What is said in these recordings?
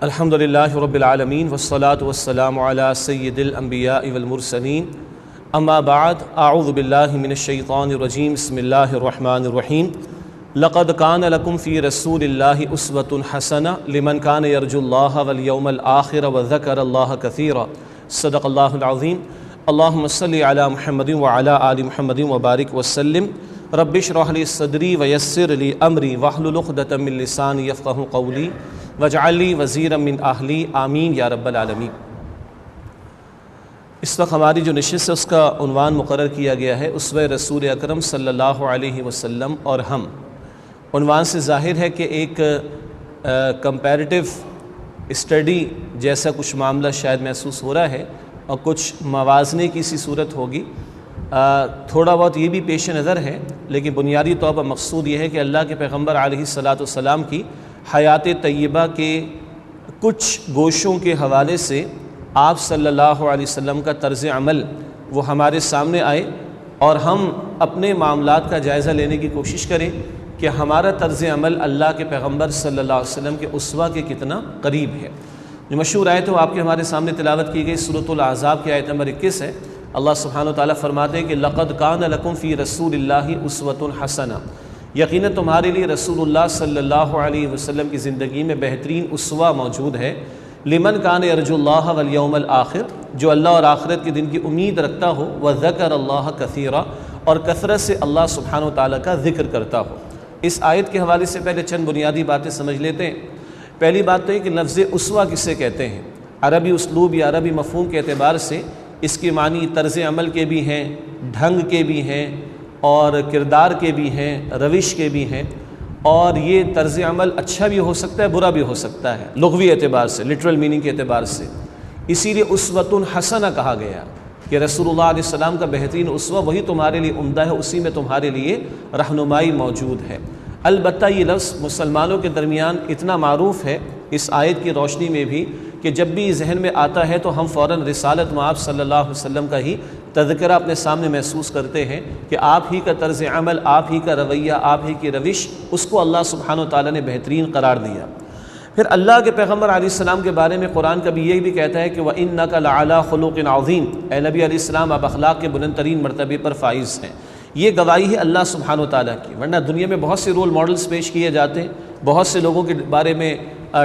الحمدللہ رب العالمین والصلاة والسلام علی سید الانبیاء والمرسلین اما بعد اعوذ باللہ من الشیطان الرجیم بسم اللہ الرحمن الرحیم لقد کان لکم فی رسول اللہ اسوۃ حسنہ لمن کان یرجو اللہ والیوم الآخر وذکر اللہ کثیرا صدق اللہ العظیم اللہم صلی علی محمد وعلی آل محمد وبارک وسلم رب اشرح لی صدری ویسر لی امری واحلل عقدۃ من لسانی یفقہوا قولی واجعل لی وزیرا من اہلی آمین یا رب العالمین۔ اس وقت ہماری جو نشست ہے اس کا عنوان مقرر کیا گیا ہے اسوہ رسول اکرم صلی اللہ علیہ وسلم اور ہم۔ عنوان سے ظاہر ہے کہ ایک کمپیریٹیو اسٹڈی جیسا کچھ معاملہ شاید محسوس ہو رہا ہے اور کچھ موازنے کی سی صورت ہوگی۔ تھوڑا بہت یہ بھی پیش نظر ہے، لیکن بنیادی طور پر مقصود یہ ہے کہ اللہ کے پیغمبر علیہ الصلاۃ والسلام کی حیات طیبہ کے کچھ گوشوں کے حوالے سے آپ صلی اللہ علیہ وسلم کا طرز عمل وہ ہمارے سامنے آئے اور ہم اپنے معاملات کا جائزہ لینے کی کوشش کریں کہ ہمارا طرز عمل اللہ کے پیغمبر صلی اللہ علیہ وسلم کے اسوہ کے کتنا قریب ہے۔ جو مشہور آیت ہے وہ آپ کے ہمارے سامنے تلاوت کی گئی سورۃ الاحزاب کی آیت نمبر 21 ہے۔ اللہ سبحانہ و تعالیٰ فرماتے ہیں کہ لقد کان لکم فی رسول اللہ اسوۃ حسنہ، یقیناً تمہارے لیے رسول اللہ صلی اللہ علیہ وسلم کی زندگی میں بہترین اسوہ موجود ہے۔ لمن کان یرجو اللہ والیوم الآخر، جو اللہ اور آخرت کے دن کی امید رکھتا ہو، وذکر اللہ کثیرا، اور کثرت سے اللہ سبحانہ و تعالیٰ کا ذکر کرتا ہو۔ اس آیت کے حوالے سے پہلے چند بنیادی باتیں سمجھ لیتے ہیں۔ پہلی بات تو یہ کہ لفظ اسوہ کسے کہتے ہیں؟ عربی اسلوب یا عربی مفہوم کے اعتبار سے اس کے معنی طرز عمل کے بھی ہیں، ڈھنگ کے بھی ہیں، اور کردار کے بھی ہیں، روش کے بھی ہیں، اور یہ طرز عمل اچھا بھی ہو سکتا ہے، برا بھی ہو سکتا ہے لغوی اعتبار سے، لٹرل میننگ کے اعتبار سے۔ اسی لیے اسوۃ حسنہ کہا گیا کہ رسول اللہ علیہ السلام کا بہترین اسوہ وہی تمہارے لیے عمدہ ہے، اسی میں تمہارے لیے رہنمائی موجود ہے۔ البتہ یہ لفظ مسلمانوں کے درمیان اتنا معروف ہے اس آیت کی روشنی میں بھی کہ جب بھی ذہن میں آتا ہے تو ہم فوراً رسالت مآب صلی اللہ علیہ وسلم کا ہی تذکرہ اپنے سامنے محسوس کرتے ہیں کہ آپ ہی کا طرز عمل، آپ ہی کا رویہ، آپ ہی کی روش، اس کو اللہ سبحانہ و تعالیٰ نے بہترین قرار دیا۔ پھر اللہ کے پیغمبر علیہ السلام کے بارے میں قرآن کبھی یہ بھی کہتا ہے کہ وَإِنَّكَ لَعَلَىٰ خُلُقٍ عَظِيمٍ، اے نبی علیہ السلام آپ اخلاق کے بلند ترین مرتبے پر فائز ہیں۔ یہ گواہی ہے اللہ سبحانہ و تعالیٰ کی، ورنہ دنیا میں بہت سے رول ماڈلز پیش کیے جاتے ہیں، بہت سے لوگوں کے بارے میں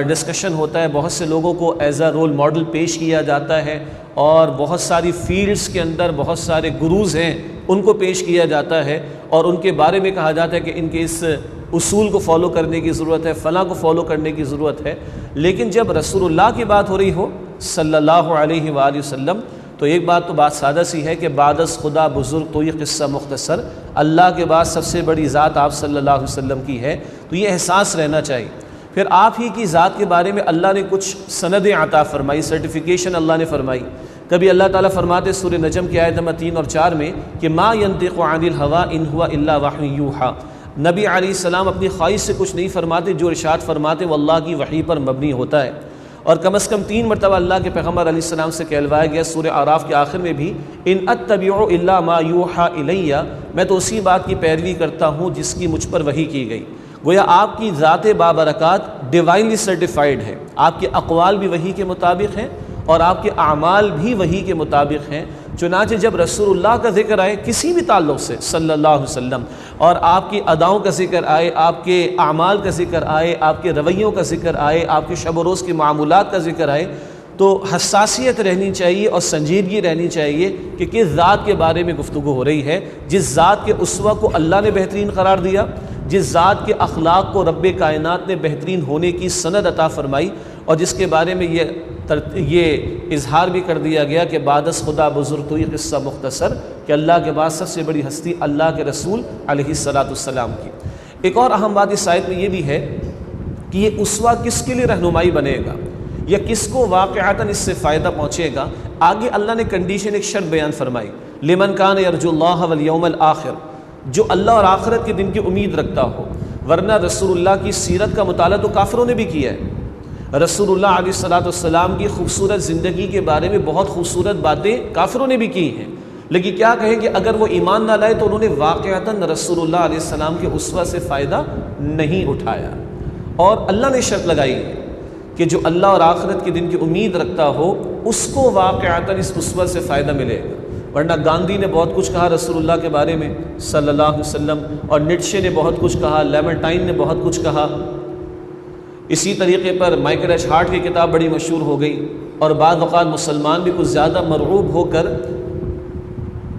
ڈسکشن ہوتا ہے، بہت سے لوگوں کو ایز اے رول ماڈل پیش کیا جاتا ہے، اور بہت ساری فیلڈز کے اندر بہت سارے گروز ہیں ان کو پیش کیا جاتا ہے، اور ان کے بارے میں کہا جاتا ہے کہ ان کے اس اصول کو فالو کرنے کی ضرورت ہے، فلاں کو فالو کرنے کی ضرورت ہے۔ لیکن جب رسول اللہ کی بات ہو رہی ہو صلی اللہ علیہ وآلہ وسلم، تو ایک بات تو بات سادہ سی ہے کہ بعد از خدا بزرگ تو یہ قصہ مختصر، اللہ کے بعد سب سے بڑی ذات آپ صلی اللہ علیہ وسلم کی ہے، تو یہ احساس رہنا چاہیے۔ پھر آپ ہی کی ذات کے بارے میں اللہ نے کچھ سندیں عطا فرمائی، سرٹیفیکیشن اللہ نے فرمائی۔ کبھی اللہ تعالیٰ فرماتے سورہ نجم کی آیت نمبر 3 اور 4 میں کہ ما ينطق عن الهوى ان هو الا وحی یوحی، نبی علیہ السلام اپنی خواہش سے کچھ نہیں فرماتے، جو ارشاد فرماتے وہ اللہ کی وحی پر مبنی ہوتا ہے۔ اور کم از کم 3 مرتبہ اللہ کے پیغمبر علیہ السلام سے کہلوایا گیا سورہ اعراف کے آخر میں بھی ان اتبع الا ما یوحی الی، میں تو اسی بات کی پیروی کرتا ہوں جس کی مجھ پر وحی کی گئی۔ گویا آپ کی ذات بابرکات ڈیوائنلی سرٹیفائیڈ ہے، آپ کے اقوال بھی وحی کے مطابق ہیں اور آپ کے اعمال بھی وحی کے مطابق ہیں۔ چنانچہ جب رسول اللہ کا ذکر آئے کسی بھی تعلق سے صلی اللہ علیہ وسلم، اور آپ کی اداؤں کا ذکر آئے، آپ کے اعمال کا ذکر آئے، آپ کے رویوں کا ذکر آئے، آپ کے شب و روز کے معمولات کا ذکر آئے، تو حساسیت رہنی چاہیے اور سنجیدگی رہنی چاہیے کہ کس ذات کے بارے میں گفتگو ہو رہی ہے، جس ذات کے اسوہ کو اللہ نے بہترین قرار دیا، جس ذات کے اخلاق کو رب کائنات نے بہترین ہونے کی سند عطا فرمائی، اور جس کے بارے میں یہ اظہار بھی کر دیا گیا کہ بعد از خدا بزرگ تو یہ قصہ مختصر، کہ اللہ کے بعد سب سے بڑی ہستی اللہ کے رسول علیہ الصلاۃ والسلام کی۔ ایک اور اہم بات اس آیت میں یہ بھی ہے کہ یہ اسوہ کس کے لیے رہنمائی بنے گا یا کس کو واقعتاً اس سے فائدہ پہنچے گا۔ آگے اللہ نے کنڈیشن، ایک شرط بیان فرمائی، لمن کان یرجو اللہ والیوم الآخر، جو اللہ اور آخرت کے دن کی امید رکھتا ہو۔ ورنہ رسول اللہ کی سیرت کا مطالعہ تو کافروں نے بھی کیا ہے۔ رسول اللہ علیہ الصلاۃ والسلام کی خوبصورت زندگی کے بارے میں بہت خوبصورت باتیں کافروں نے بھی کی ہیں، لیکن کیا کہیں کہ اگر وہ ایمان نہ لائے تو انہوں نے واقعتاً رسول اللہ علیہ السلام کے اسوہ سے فائدہ نہیں اٹھایا۔ اور اللہ نے شرط لگائی ہے کہ جو اللہ اور آخرت کے دن کی امید رکھتا ہو اس کو واقعتاً اس اسوہ سے فائدہ ملے گا۔ ورنہ گاندھی نے بہت کچھ کہا رسول اللہ کے بارے میں صلی اللہ علیہ وسلم، اور نیٹشے نے بہت کچھ کہا، لیمنٹائن نے بہت کچھ کہا۔ اسی طریقے پر مائیکل ایچ ہارٹ کی کتاب بڑی مشہور ہو گئی، اور بعض اوقات مسلمان بھی کچھ زیادہ مرعوب ہو کر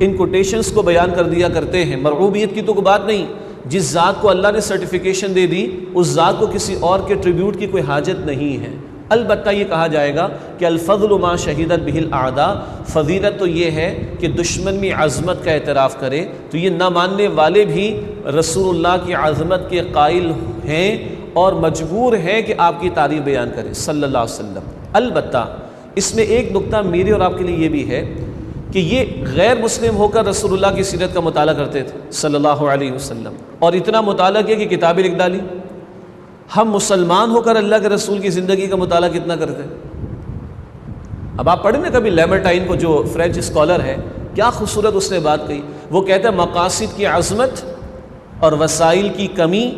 ان کوٹیشنز کو بیان کر دیا کرتے ہیں۔ مرعوبیت کی تو کوئی بات نہیں، جس ذات کو اللہ نے سرٹیفیکیشن دے دی اس ذات کو کسی اور کے ٹریبیوٹ کی کوئی حاجت نہیں ہے۔ البتہ یہ کہا جائے گا کہ الفضل ما شہدت بہ الاعداء، فضیلت تو یہ ہے کہ دشمن میں عظمت کا اعتراف کرے تو یہ نہ ماننے والے بھی رسول اللہ کی عظمت کے قائل ہیں اور مجبور ہیں کہ آپ کی تعریف بیان کریں صلی اللہ علیہ وسلم۔ البتہ اس میں ایک نقطہ میرے اور آپ کے لیے یہ بھی ہے کہ یہ غیر مسلم ہو کر رسول اللہ کی سیرت کا مطالعہ کرتے تھے صلی اللہ علیہ وسلم، اور اتنا مطالعہ کیا کہ کتابیں لکھ ڈالی۔ ہم مسلمان ہو کر اللہ کے رسول کی زندگی کا مطالعہ کتنا کرتے ہیں؟ اب آپ پڑھیں نا کبھی لیمرٹائن کو، جو فرینچ اسکالر ہے، کیا خوبصورت اس نے بات کہی۔ وہ کہتا ہے مقاصد کی عظمت اور وسائل کی کمی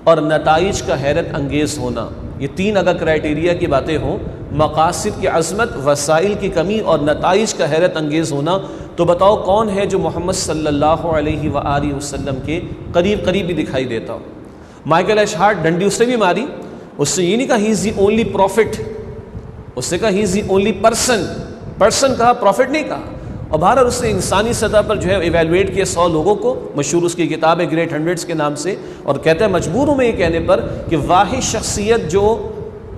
اور نتائج کا حیرت انگیز ہونا، یہ تین اگر کرائٹیریا کی باتیں ہوں، مقاصد کی عظمت، وسائل کی کمی اور نتائج کا حیرت انگیز ہونا، تو بتاؤ کون ہے جو محمد صلی اللہ علیہ وآلہ وسلم کے قریب قریب بھی دکھائی دیتا ہو۔ مائیکل ایچ ہارٹ ڈنڈی اس نے بھی ماری، اس نے یہ نہیں کہا ہی از دی اونلی پروفٹ، اس نے کہا ہی از دی اونلی پرسن کہا، پروفٹ نہیں کہا۔ اور بہرحال اس نے انسانی سطح پر جو ہے ایویلویٹ کیا 100 لوگوں کو، مشہور اس کی کتاب ہے گریٹ ہنڈریڈس کے نام سے، اور کہتا ہے مجبور ہوں میں یہ کہنے پر کہ واحد شخصیت جو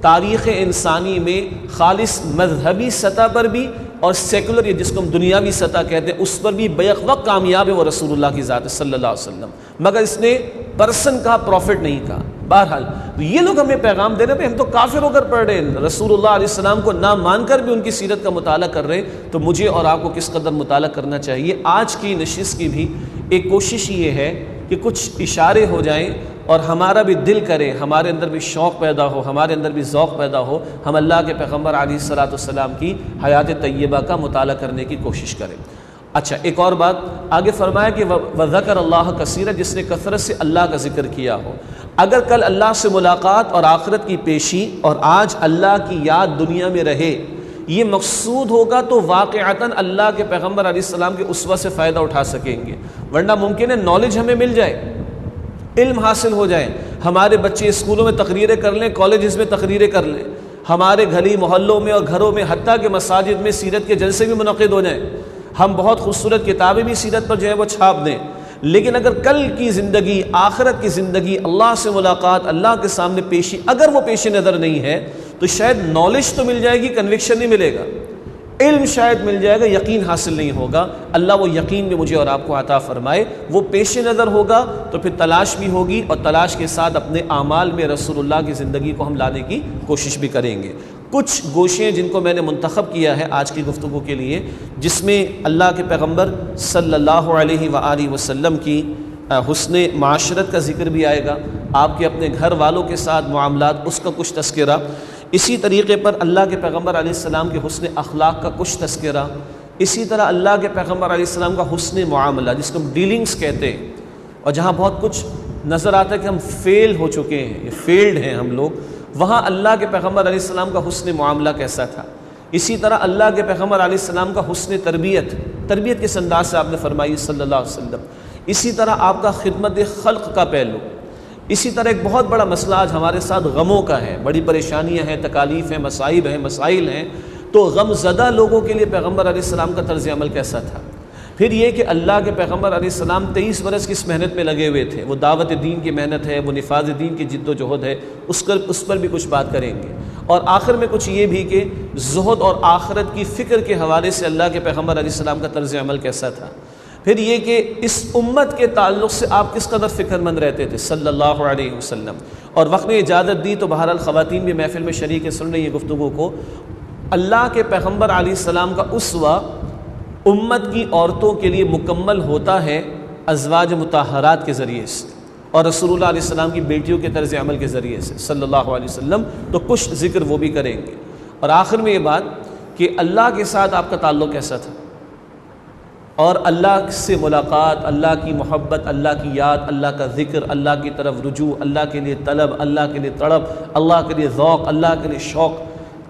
تاریخ انسانی میں خالص مذہبی سطح پر بھی اور سیکولر، یہ جس کو ہم دنیاوی سطح کہتے ہیں، اس پر بھی بیک وقت کامیاب ہے، وہ رسول اللہ کی ذات صلی اللہ علیہ وسلم، مگر اس نے پرسن کہا، پروفٹ نہیں کہا۔ بہرحال یہ لوگ ہمیں پیغام دے رہے ہیں، ہم تو کافر ہو کر پڑھ رہے ہیں، رسول اللہ علیہ السلام کو نہ مان کر بھی ان کی سیرت کا مطالعہ کر رہے ہیں، تو مجھے اور آپ کو کس قدر مطالعہ کرنا چاہیے۔ آج کی نشست کی بھی ایک کوشش یہ ہے کہ کچھ اشارے ہو جائیں اور ہمارا بھی دل کرے، ہمارے اندر بھی شوق پیدا ہو، ہمارے اندر بھی ذوق پیدا ہو، ہم اللہ کے پیغمبر علیہ الصلوۃ والسلام کی حیات طیبہ کا مطالعہ کرنے کی کوشش کریں۔ اچھا، ایک اور بات آگے فرمایا کہ وذکر اللہ کثیرا، جس نے کثرت سے اللہ کا ذکر کیا ہو۔ اگر کل اللہ سے ملاقات اور آخرت کی پیشی اور آج اللہ کی یاد دنیا میں رہے، یہ مقصود ہوگا تو واقعتاً اللہ کے پیغمبر علیہ السلام کے اسوہ سے فائدہ اٹھا سکیں گے۔ ورنہ ممکن ہے نالج ہمیں مل جائے، علم حاصل ہو جائے، ہمارے بچے اسکولوں میں تقریریں کر لیں، کالجز میں تقریریں کر لیں، ہمارے گلی محلوں میں اور گھروں میں، حتیٰ کہ مساجد میں سیرت کے جلسے بھی منعقد ہو جائیں، ہم بہت خوبصورت کتابیں بھی سیرت پر جو ہے وہ چھاپ دیں، لیکن اگر کل کی زندگی، آخرت کی زندگی، اللہ سے ملاقات، اللہ کے سامنے پیشی اگر وہ پیش نظر نہیں ہے تو شاید نالج تو مل جائے گی، کنوکشن نہیں ملے گا، علم شاید مل جائے گا، یقین حاصل نہیں ہوگا۔ اللہ وہ یقین بھی مجھے اور آپ کو عطا فرمائے۔ وہ پیش نظر ہوگا تو پھر تلاش بھی ہوگی، اور تلاش کے ساتھ اپنے اعمال میں رسول اللہ کی زندگی کو ہم لانے کی کوشش بھی کریں گے۔ کچھ گوشیں جن کو میں نے منتخب کیا ہے آج کی گفتگو کے لیے، جس میں اللہ کے پیغمبر صلی اللہ علیہ وآلہ وسلم کی حسن معاشرت کا ذکر بھی آئے گا، آپ کے اپنے گھر والوں کے ساتھ معاملات، اس کا کچھ تذکرہ، اسی طریقے پر اللہ کے پیغمبر علیہ السلام کے حسن اخلاق کا کچھ تذکرہ، اسی طرح اللہ کے پیغمبر علیہ السلام کا حسن معاملہ جس کو ہم ڈیلنگز کہتے ہیں، اور جہاں بہت کچھ نظر آتا ہے کہ ہم فیل ہو چکے ہیں، یہ فیلڈ ہیں ہم لوگ، وہاں اللہ کے پیغمبر علیہ السلام کا حسن معاملہ کیسا تھا۔ اسی طرح اللہ کے پیغمبر علیہ السلام کا حسن تربیت کس انداز سے آپ نے فرمائی صلی اللہ علیہ وسلم۔ اسی طرح آپ کا خدمت خلق کا پہلو۔ اسی طرح ایک بہت بڑا مسئلہ آج ہمارے ساتھ غموں کا ہے، بڑی پریشانیاں ہیں، تکالیف ہیں، مصائب ہیں، مسائل ہیں، تو غم زدہ لوگوں کے لیے پیغمبر علیہ السلام کا طرز عمل کیسا تھا۔ پھر یہ کہ اللہ کے پیغمبر علیہ السلام 23 برس کی اس محنت میں لگے ہوئے تھے، وہ دعوت دین کی محنت ہے، وہ نفاذ دین کی جد و جہد ہے، اس پر بھی کچھ بات کریں گے۔ اور آخر میں کچھ یہ بھی کہ زہد اور آخرت کی فکر کے حوالے سے اللہ کے پیغمبر علیہ السلام کا طرز عمل کیسا تھا۔ پھر یہ کہ اس امت کے تعلق سے آپ کس قدر فکر مند رہتے تھے صلی اللہ علیہ وسلم۔ اور وقت نے اجازت دی تو بہرحال خواتین بھی محفل میں شریک ہے، سن رہی ہیں گفتگو کو۔ اللہ کے پیغمبر علیہ السلام کا اسوہ امت کی عورتوں کے لیے مکمل ہوتا ہے ازواج مطہرات کے ذریعے سے، اور رسول اللہ علیہ السلام کی بیٹیوں کے طرز عمل کے ذریعے سے صلی اللہ علیہ وسلم، تو کچھ ذکر وہ بھی کریں گے۔ اور آخر میں یہ بات کہ اللہ کے ساتھ آپ کا تعلق کیسا تھا۔ اور اللہ سے ملاقات، اللہ کی محبت، اللہ کی یاد، اللہ کا ذکر، اللہ کی طرف رجوع، اللہ کے لیے طلب، اللہ کے لیے تڑپ، اللہ کے لیے ذوق، اللہ کے لیے شوق،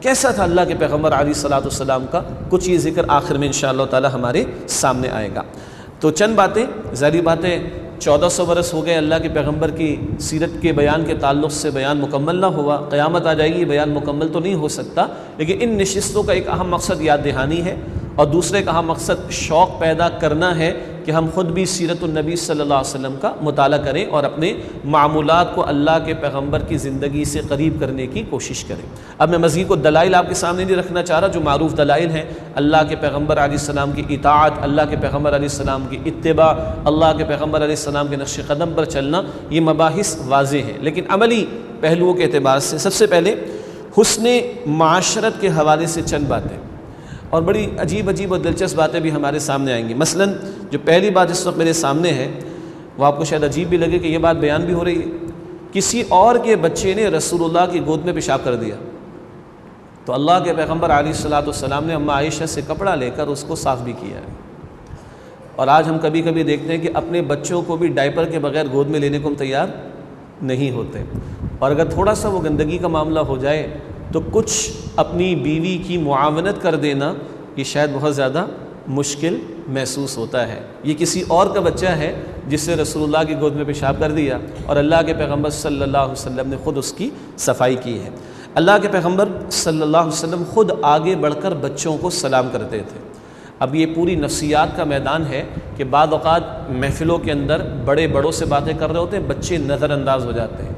کیسا تھا اللہ کے پیغمبر علیہ الصلوۃ والسلام کا، کچھ یہ ذکر آخر میں انشاءاللہ تعالی ہمارے سامنے آئے گا۔ تو چند باتیں، ظاہری باتیں 1400 برس ہو گئے اللہ کے پیغمبر کی سیرت کے بیان کے تعلق سے بیان مکمل نہ ہوا، قیامت آ جائے گی بیان مکمل تو نہیں ہو سکتا، لیکن ان نشستوں کا ایک اہم مقصد یاد دہانی ہے، اور دوسرے کا اہم مقصد شوق پیدا کرنا ہے کہ ہم خود بھی سیرت النبی صلی اللہ علیہ وسلم کا مطالعہ کریں اور اپنے معمولات کو اللہ کے پیغمبر کی زندگی سے قریب کرنے کی کوشش کریں۔ اب میں مزید کو دلائل آپ کے سامنے نہیں رکھنا چاہ رہا، جو معروف دلائل ہیں، اللہ کے پیغمبر علیہ السلام کی اطاعت، اللہ کے پیغمبر علیہ السلام کی اتباع، اللہ کے پیغمبر علیہ السلام کے نقش قدم پر چلنا، یہ مباحث واضح ہیں، لیکن عملی پہلوؤں کے اعتبار سے سب سے پہلے حسن معاشرت کے حوالے سے چند باتیں، اور بڑی عجیب عجیب اور دلچسپ باتیں بھی ہمارے سامنے آئیں گی۔ مثلا جو پہلی بات اس وقت میرے سامنے ہے وہ آپ کو شاید عجیب بھی لگے کہ یہ بات بیان بھی ہو رہی ہے، کسی اور کے بچے نے رسول اللہ کی گود میں پیشاب کر دیا تو اللہ کے پیغمبر علیہ الصلوۃ والسلام نے اماں عائشہ سے کپڑا لے کر اس کو صاف بھی کیا ہے۔ اور آج ہم کبھی کبھی دیکھتے ہیں کہ اپنے بچوں کو بھی ڈائپر کے بغیر گود میں لینے کو ہم تیار نہیں ہوتے، اور اگر تھوڑا سا وہ گندگی کا معاملہ ہو جائے تو کچھ اپنی بیوی کی معاونت کر دینا یہ شاید بہت زیادہ مشکل محسوس ہوتا ہے۔ یہ کسی اور کا بچہ ہے جس سے رسول اللہ کی گود میں پیشاب کر دیا، اور اللہ کے پیغمبر صلی اللہ علیہ وسلم نے خود اس کی صفائی کی ہے۔ اللہ کے پیغمبر صلی اللہ علیہ وسلم خود آگے بڑھ کر بچوں کو سلام کرتے تھے۔ اب یہ پوری نفسیات کا میدان ہے کہ بعض اوقات محفلوں کے اندر بڑے بڑوں سے باتیں کر رہے ہوتے ہیں، بچے نظر انداز ہو جاتے ہیں،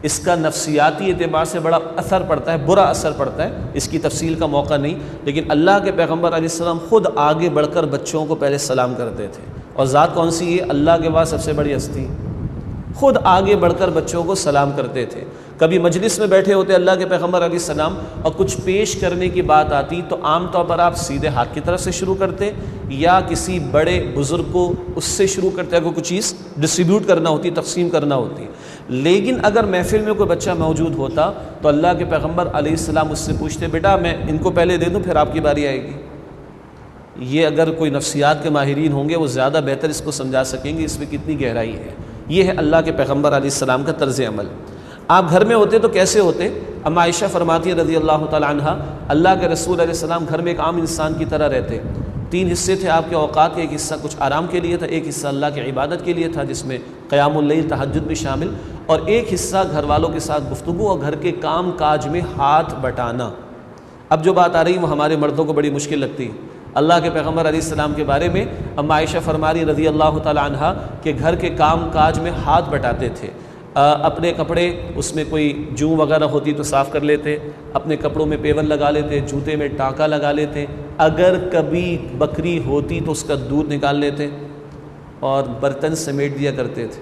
اس کا نفسیاتی اعتبار سے بڑا اثر پڑتا ہے، برا اثر پڑتا ہے، اس کی تفصیل کا موقع نہیں، لیکن اللہ کے پیغمبر علیہ السلام خود آگے بڑھ کر بچوں کو پہلے سلام کرتے تھے، اور ذات کون سی ہے؟ اللہ کے بعد سب سے بڑی ہستی، خود آگے بڑھ کر بچوں کو سلام کرتے تھے۔ کبھی مجلس میں بیٹھے ہوتے اللہ کے پیغمبر علیہ السلام اور کچھ پیش کرنے کی بات آتی تو عام طور پر آپ سیدھے ہاتھ کی طرف سے شروع کرتے یا کسی بڑے بزرگ کو اس سے شروع کرتے اگر کوئی چیز ڈسٹریبیوٹ کرنا ہوتی، تقسیم کرنا ہوتی۔ لیکن اگر محفل میں کوئی بچہ موجود ہوتا تو اللہ کے پیغمبر علیہ السلام اس سے پوچھتے بیٹا میں ان کو پہلے دے دوں پھر آپ کی باری آئے گی۔ یہ اگر کوئی نفسیات کے ماہرین ہوں گے وہ زیادہ بہتر اس کو سمجھا سکیں گے اس میں کتنی گہرائی ہے۔ یہ ہے اللہ کے پیغمبر علیہ السلام کا طرز عمل۔ آپ گھر میں ہوتے تو کیسے ہوتے؟ اماں عائشہ فرماتی ہیں رضی اللہ تعالی عنہ، اللہ کے رسول علیہ السلام گھر میں ایک عام انسان کی طرح رہتے۔ 3 حصے تھے آپ کے اوقات کے، ایک حصہ کچھ آرام کے لیے تھا، ایک حصہ اللہ کی عبادت کے لیے تھا جس میں قیام اللیل تہجد بھی شامل، اور ایک حصہ گھر والوں کے ساتھ گفتگو اور گھر کے کام کاج میں ہاتھ بٹانا۔ اب جو بات آ رہی ہے وہ ہمارے مردوں کو بڑی مشکل لگتی ہے۔ اللہ کے پیغمبر علیہ السلام کے بارے میں اماں عائشہ فرماری رضی اللہ تعالی عنہ کہ گھر کے کام کاج میں ہاتھ بٹاتے تھے، اپنے کپڑے اس میں کوئی جوں وغیرہ ہوتی تو صاف کر لیتے، اپنے کپڑوں میں پیون لگا لیتے، جوتے میں ٹانکا لگا لیتے، اگر کبھی بکری ہوتی تو اس کا دودھ نکال لیتے اور برتن سمیٹ دیا کرتے تھے۔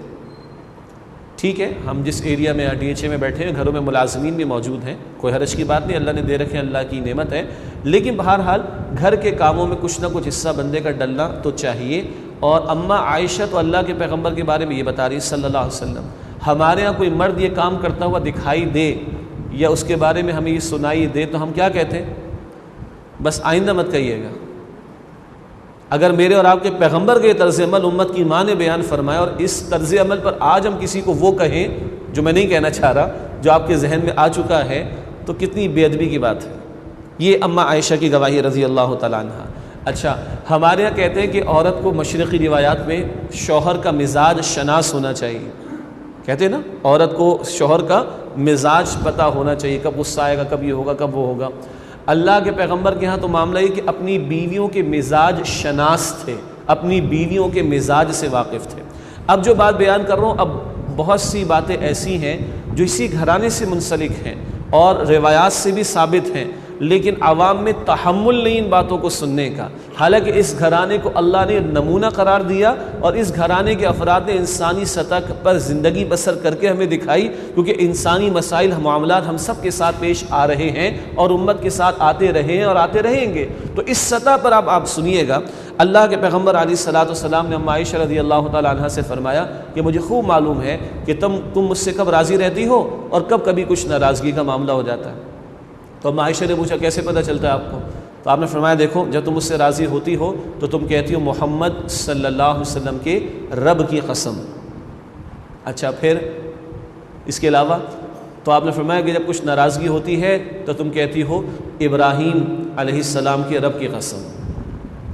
ٹھیک ہے، ہم جس ایریا میں ڈی ایچ اے میں بیٹھے ہیں گھروں میں ملازمین بھی موجود ہیں، کوئی حرج کی بات نہیں، اللہ نے دے رکھے ہیں، اللہ کی نعمت ہے، لیکن بہرحال گھر کے کاموں میں کچھ نہ کچھ حصہ بندے کا ڈلنا تو چاہیے۔ اور اماں عائشہ تو اللہ کے پیغمبر کے بارے میں یہ بتا رہی صلی اللہ علیہ وسلم، ہمارے ہاں کوئی مرد یہ کام کرتا ہوا دکھائی دے یا اس کے بارے میں ہمیں یہ سنائی دے تو ہم کیا کہتے ہیں؟ بس آئندہ مت کہیے گا۔ اگر میرے اور آپ کے پیغمبر کے طرز عمل امت کی ماں نے بیان فرمایا اور اس طرز عمل پر آج ہم کسی کو وہ کہیں جو میں نہیں کہنا چاہ رہا، جو آپ کے ذہن میں آ چکا ہے، تو کتنی بے ادبی کی بات ہے۔ یہ اماں عائشہ کی گواہی رضی اللہ تعالیٰ عنہ۔ اچھا، ہمارے یہاں کہتے ہیں کہ عورت کو مشرقی روایات میں شوہر کا مزاج شناس ہونا چاہیے، کہتے ہیں نا عورت کو شوہر کا مزاج پتہ ہونا چاہیے، کب غصہ آئے گا، کب یہ ہوگا، کب وہ ہوگا۔ اللہ کے پیغمبر کے ہاں تو معاملہ یہ کہ اپنی بیویوں کے مزاج شناس تھے، اپنی بیویوں کے مزاج سے واقف تھے۔ اب جو بات بیان کر رہا ہوں، اب بہت سی باتیں ایسی ہیں جو اسی گھرانے سے منسلک ہیں اور روایات سے بھی ثابت ہیں، لیکن عوام میں تحمل نہیں ان باتوں کو سننے کا، حالانکہ اس گھرانے کو اللہ نے نمونہ قرار دیا اور اس گھرانے کے افراد نے انسانی سطح پر زندگی بسر کر کے ہمیں دکھائی، کیونکہ انسانی مسائل معاملات ہم سب کے ساتھ پیش آ رہے ہیں اور امت کے ساتھ آتے رہے ہیں اور آتے رہیں گے۔ تو اس سطح پر آپ سنیے گا، اللہ کے پیغمبر علیہ الصلوۃ والسلام نے اماں عائشہ رضی اللہ تعالیٰ عنہ سے فرمایا کہ مجھے خوب معلوم ہے کہ تم مجھ سے کب راضی رہتی ہو اور کب کبھی کچھ ناراضگی کا معاملہ ہو جاتا ہے۔ تو اماں عائشہ نے پوچھا کیسے پتہ چلتا ہے آپ کو؟ تو آپ نے فرمایا دیکھو جب تم مجھ سے راضی ہوتی ہو تو تم کہتی ہو محمد صلی اللہ علیہ وسلم کے رب کی قسم. اچھا پھر اس کے علاوہ تو آپ نے فرمایا کہ جب کچھ ناراضگی ہوتی ہے تو تم کہتی ہو ابراہیم علیہ السلام کے رب کی قسم.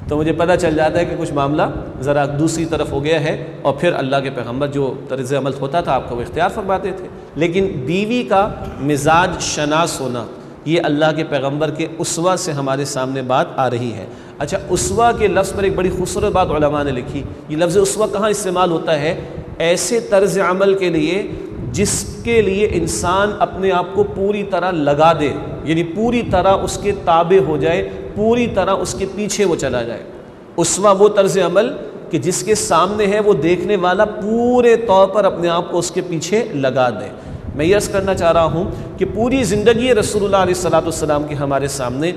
تو مجھے پتہ چل جاتا ہے کہ کچھ معاملہ ذرا دوسری طرف ہو گیا ہے. اور پھر اللہ کے پیغمبر جو طرز عمل ہوتا تھا آپ کو وہ اختیار فرماتے تھے. لیکن بیوی کا مزاج شناس ہونا یہ اللہ کے پیغمبر کے اسوہ سے ہمارے سامنے بات آ رہی ہے. اچھا اسوہ کے لفظ پر ایک بڑی خوبصورت بات علماء نے لکھی. یہ لفظ اسوہ کہاں استعمال ہوتا ہے؟ ایسے طرز عمل کے لیے جس کے لیے انسان اپنے آپ کو پوری طرح لگا دے، یعنی پوری طرح اس کے تابع ہو جائے، پوری طرح اس کے پیچھے وہ چلا جائے. اسوہ وہ طرز عمل کہ جس کے سامنے ہے وہ دیکھنے والا پورے طور پر اپنے آپ کو اس کے پیچھے لگا دے. میں یہ عرض کرنا چاہ رہا ہوں کہ پوری زندگی رسول اللہ علیہ السلام کی ہمارے سامنے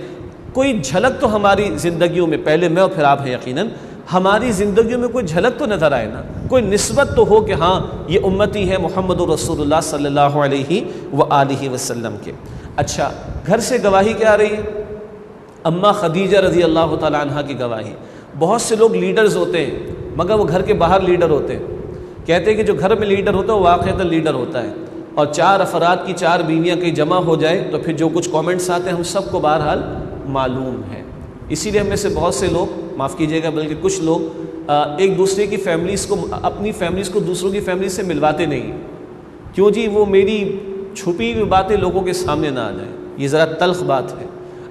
کوئی جھلک تو ہماری زندگیوں میں، پہلے میں اور پھر آپ ہیں یقیناً، ہماری زندگیوں میں کوئی جھلک تو نظر آئے نا، کوئی نسبت تو ہو کہ ہاں یہ امتی ہے محمد رسول اللہ صلی اللہ علیہ وآلہ وسلم کے. اچھا گھر سے گواہی کیا آ رہی ہے؟ اماں خدیجہ رضی اللہ تعالیٰ عنہ کی گواہی. بہت سے لوگ لیڈرز ہوتے ہیں مگر وہ گھر کے باہر لیڈر ہوتے ہیں. کہتے ہیں کہ جو گھر میں لیڈر ہوتا ہے وہ واقعتاً لیڈر ہوتا ہے، اور 4 افراد کی 4 بیویاں کہیں جمع ہو جائے تو پھر جو کچھ کامنٹس آتے ہیں ہم سب کو بہرحال معلوم ہے. اسی لیے ہم میں سے بہت سے لوگ، معاف کیجیے گا بلکہ کچھ لوگ ایک دوسرے کی فیملیز کو، اپنی فیملیز کو دوسروں کی فیملیز سے ملواتے نہیں. کیوں جی؟ وہ میری چھپی ہوئی باتیں لوگوں کے سامنے نہ آ جائیں. یہ ذرا تلخ بات ہے.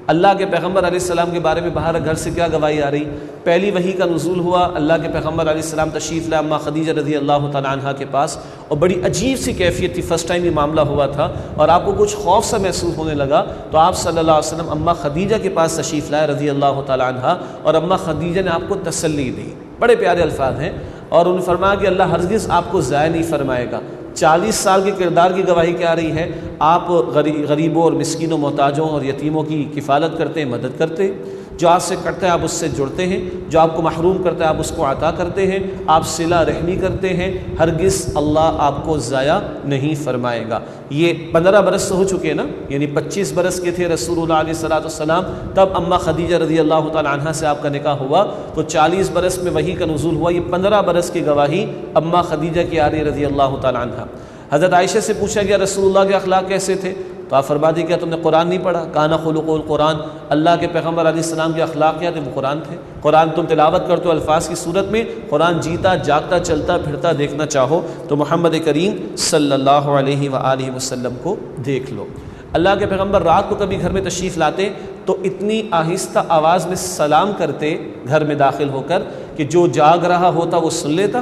اللہ کے پیغمبر علیہ السلام کے بارے میں باہر گھر سے کیا گواہی آ رہی؟ پہلی وحی کا نزول ہوا، اللہ کے پیغمبر علیہ السلام تشریف لائے اماں خدیجہ رضی اللہ تعالیٰ عنہ کے پاس، اور بڑی عجیب سی کیفیت تھی. فرسٹ ٹائم یہ معاملہ ہوا تھا اور آپ کو کچھ خوف سا محسوس ہونے لگا تو آپ صلی اللہ علیہ وسلم اماں خدیجہ کے پاس تشریف لائے رضی اللہ تعالیٰ عنہ، اور اماں خدیجہ نے آپ کو تسلی دی. بڑے پیارے الفاظ ہیں، اور انہوں نے فرمایا کہ اللہ ہرگز آپ کو ضائع نہیں فرمائے گا. 40 سال کے کردار کی گواہی کیا آ رہی ہے؟ آپ غریبوں اور مسکینوں، محتاجوں اور یتیموں کی کفالت کرتے ہیں، مدد کرتے ہیں. جو آپ سے کرتا ہے آپ اس سے جڑتے ہیں، جو آپ کو محروم کرتا ہے آپ اس کو عطا کرتے ہیں، آپ صلہ رحمی کرتے ہیں. ہرگز اللہ آپ کو ضائع نہیں فرمائے گا. یہ 15 برس سے ہو چکے نا، یعنی 25 برس کے تھے رسول اللہ علیہ السلام تب اماں خدیجہ رضی اللہ تعالی عنہ سے آپ کا نکاح ہوا، تو 40 برس میں وحی کا نزول ہوا. یہ 15 برس کی گواہی اماں خدیجہ کی آ رہی رضی اللہ تعالی عنہ. حضرت عائشہ سے پوچھا گیا رسول اللہ کے اخلاق کیسے تھے؟ تو آپ فرما دی کیا تم نے قرآن نہیں پڑھا؟ کانا خلق القرآن، اللہ کے پیغمبر علیہ السلام کے اخلاق کیا تھے؟ وہ قرآن تھے. قرآن تم تلاوت کرتے ہو الفاظ کی صورت میں، قرآن جیتا جاگتا چلتا پھرتا دیکھنا چاہو تو محمد کریم صلی اللہ علیہ وآلہ وسلم کو دیکھ لو. اللہ کے پیغمبر رات کو کبھی گھر میں تشریف لاتے تو اتنی آہستہ آواز میں سلام کرتے گھر میں داخل ہو کر کہ جو جاگ رہا ہوتا وہ سن لیتا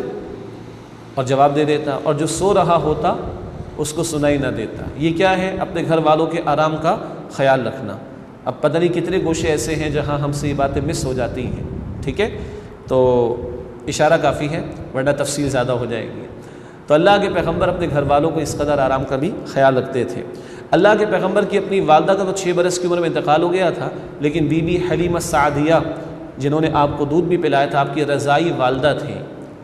اور جواب دے دیتا، اور جو سو رہا ہوتا اس کو سنائی نہ دیتا. یہ کیا ہے؟ اپنے گھر والوں کے آرام کا خیال رکھنا. اب پتہ نہیں کتنے گوشے ایسے ہیں جہاں ہم سے یہ باتیں مس ہو جاتی ہیں. ٹھیک ہے، تو اشارہ کافی ہے ورنہ تفصیل زیادہ ہو جائے گی. تو اللہ کے پیغمبر اپنے گھر والوں کو اس قدر آرام کا بھی خیال رکھتے تھے. اللہ کے پیغمبر کی اپنی والدہ کا تو 6 برس کی عمر میں انتقال ہو گیا تھا، لیکن بی بی حلیمہ سعدیہ جنہوں نے آپ کو دودھ بھی پلایا تھا آپ کی رضائی والدہ تھیں.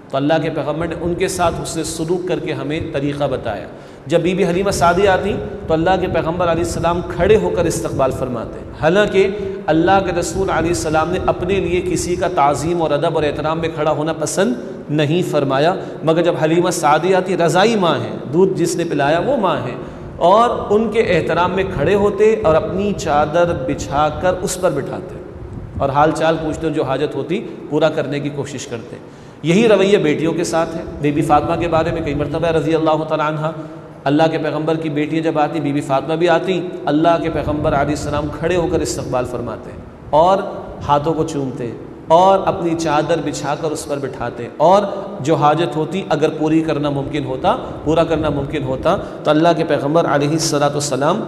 تو اللہ کے پیغمبر نے ان کے ساتھ حسن سلوک کر کے ہمیں طریقہ بتایا. جب بی بی حلیمہ سعدیہ آتی تو اللہ کے پیغمبر علیہ السلام کھڑے ہو کر استقبال فرماتے. حالانکہ اللہ کے رسول علیہ السلام نے اپنے لیے کسی کا تعظیم اور ادب اور احترام میں کھڑا ہونا پسند نہیں فرمایا، مگر جب حلیمہ سعدیہ آتی، رضائی ماں ہیں، دودھ جس نے پلایا وہ ماں ہیں، اور ان کے احترام میں کھڑے ہوتے اور اپنی چادر بچھا کر اس پر بٹھاتے اور حال چال پوچھتے، جو حاجت ہوتی پورا کرنے کی کوشش کرتے. یہی رویہ بیٹیوں کے ساتھ ہے. بی بی فاطمہ کے بارے میں کئی مرتبہ رضی اللہ تعالیٰ عنہ، اللہ کے پیغمبر کی بیٹیاں جب آتی، بی بی فاطمہ بھی آتی، اللہ کے پیغمبر علیہ السلام کھڑے ہو کر استقبال فرماتے اور ہاتھوں کو چومتے اور اپنی چادر بچھا کر اس پر بٹھاتے، اور جو حاجت ہوتی اگر پورا کرنا ممکن ہوتا تو اللہ کے پیغمبر علیہ السلام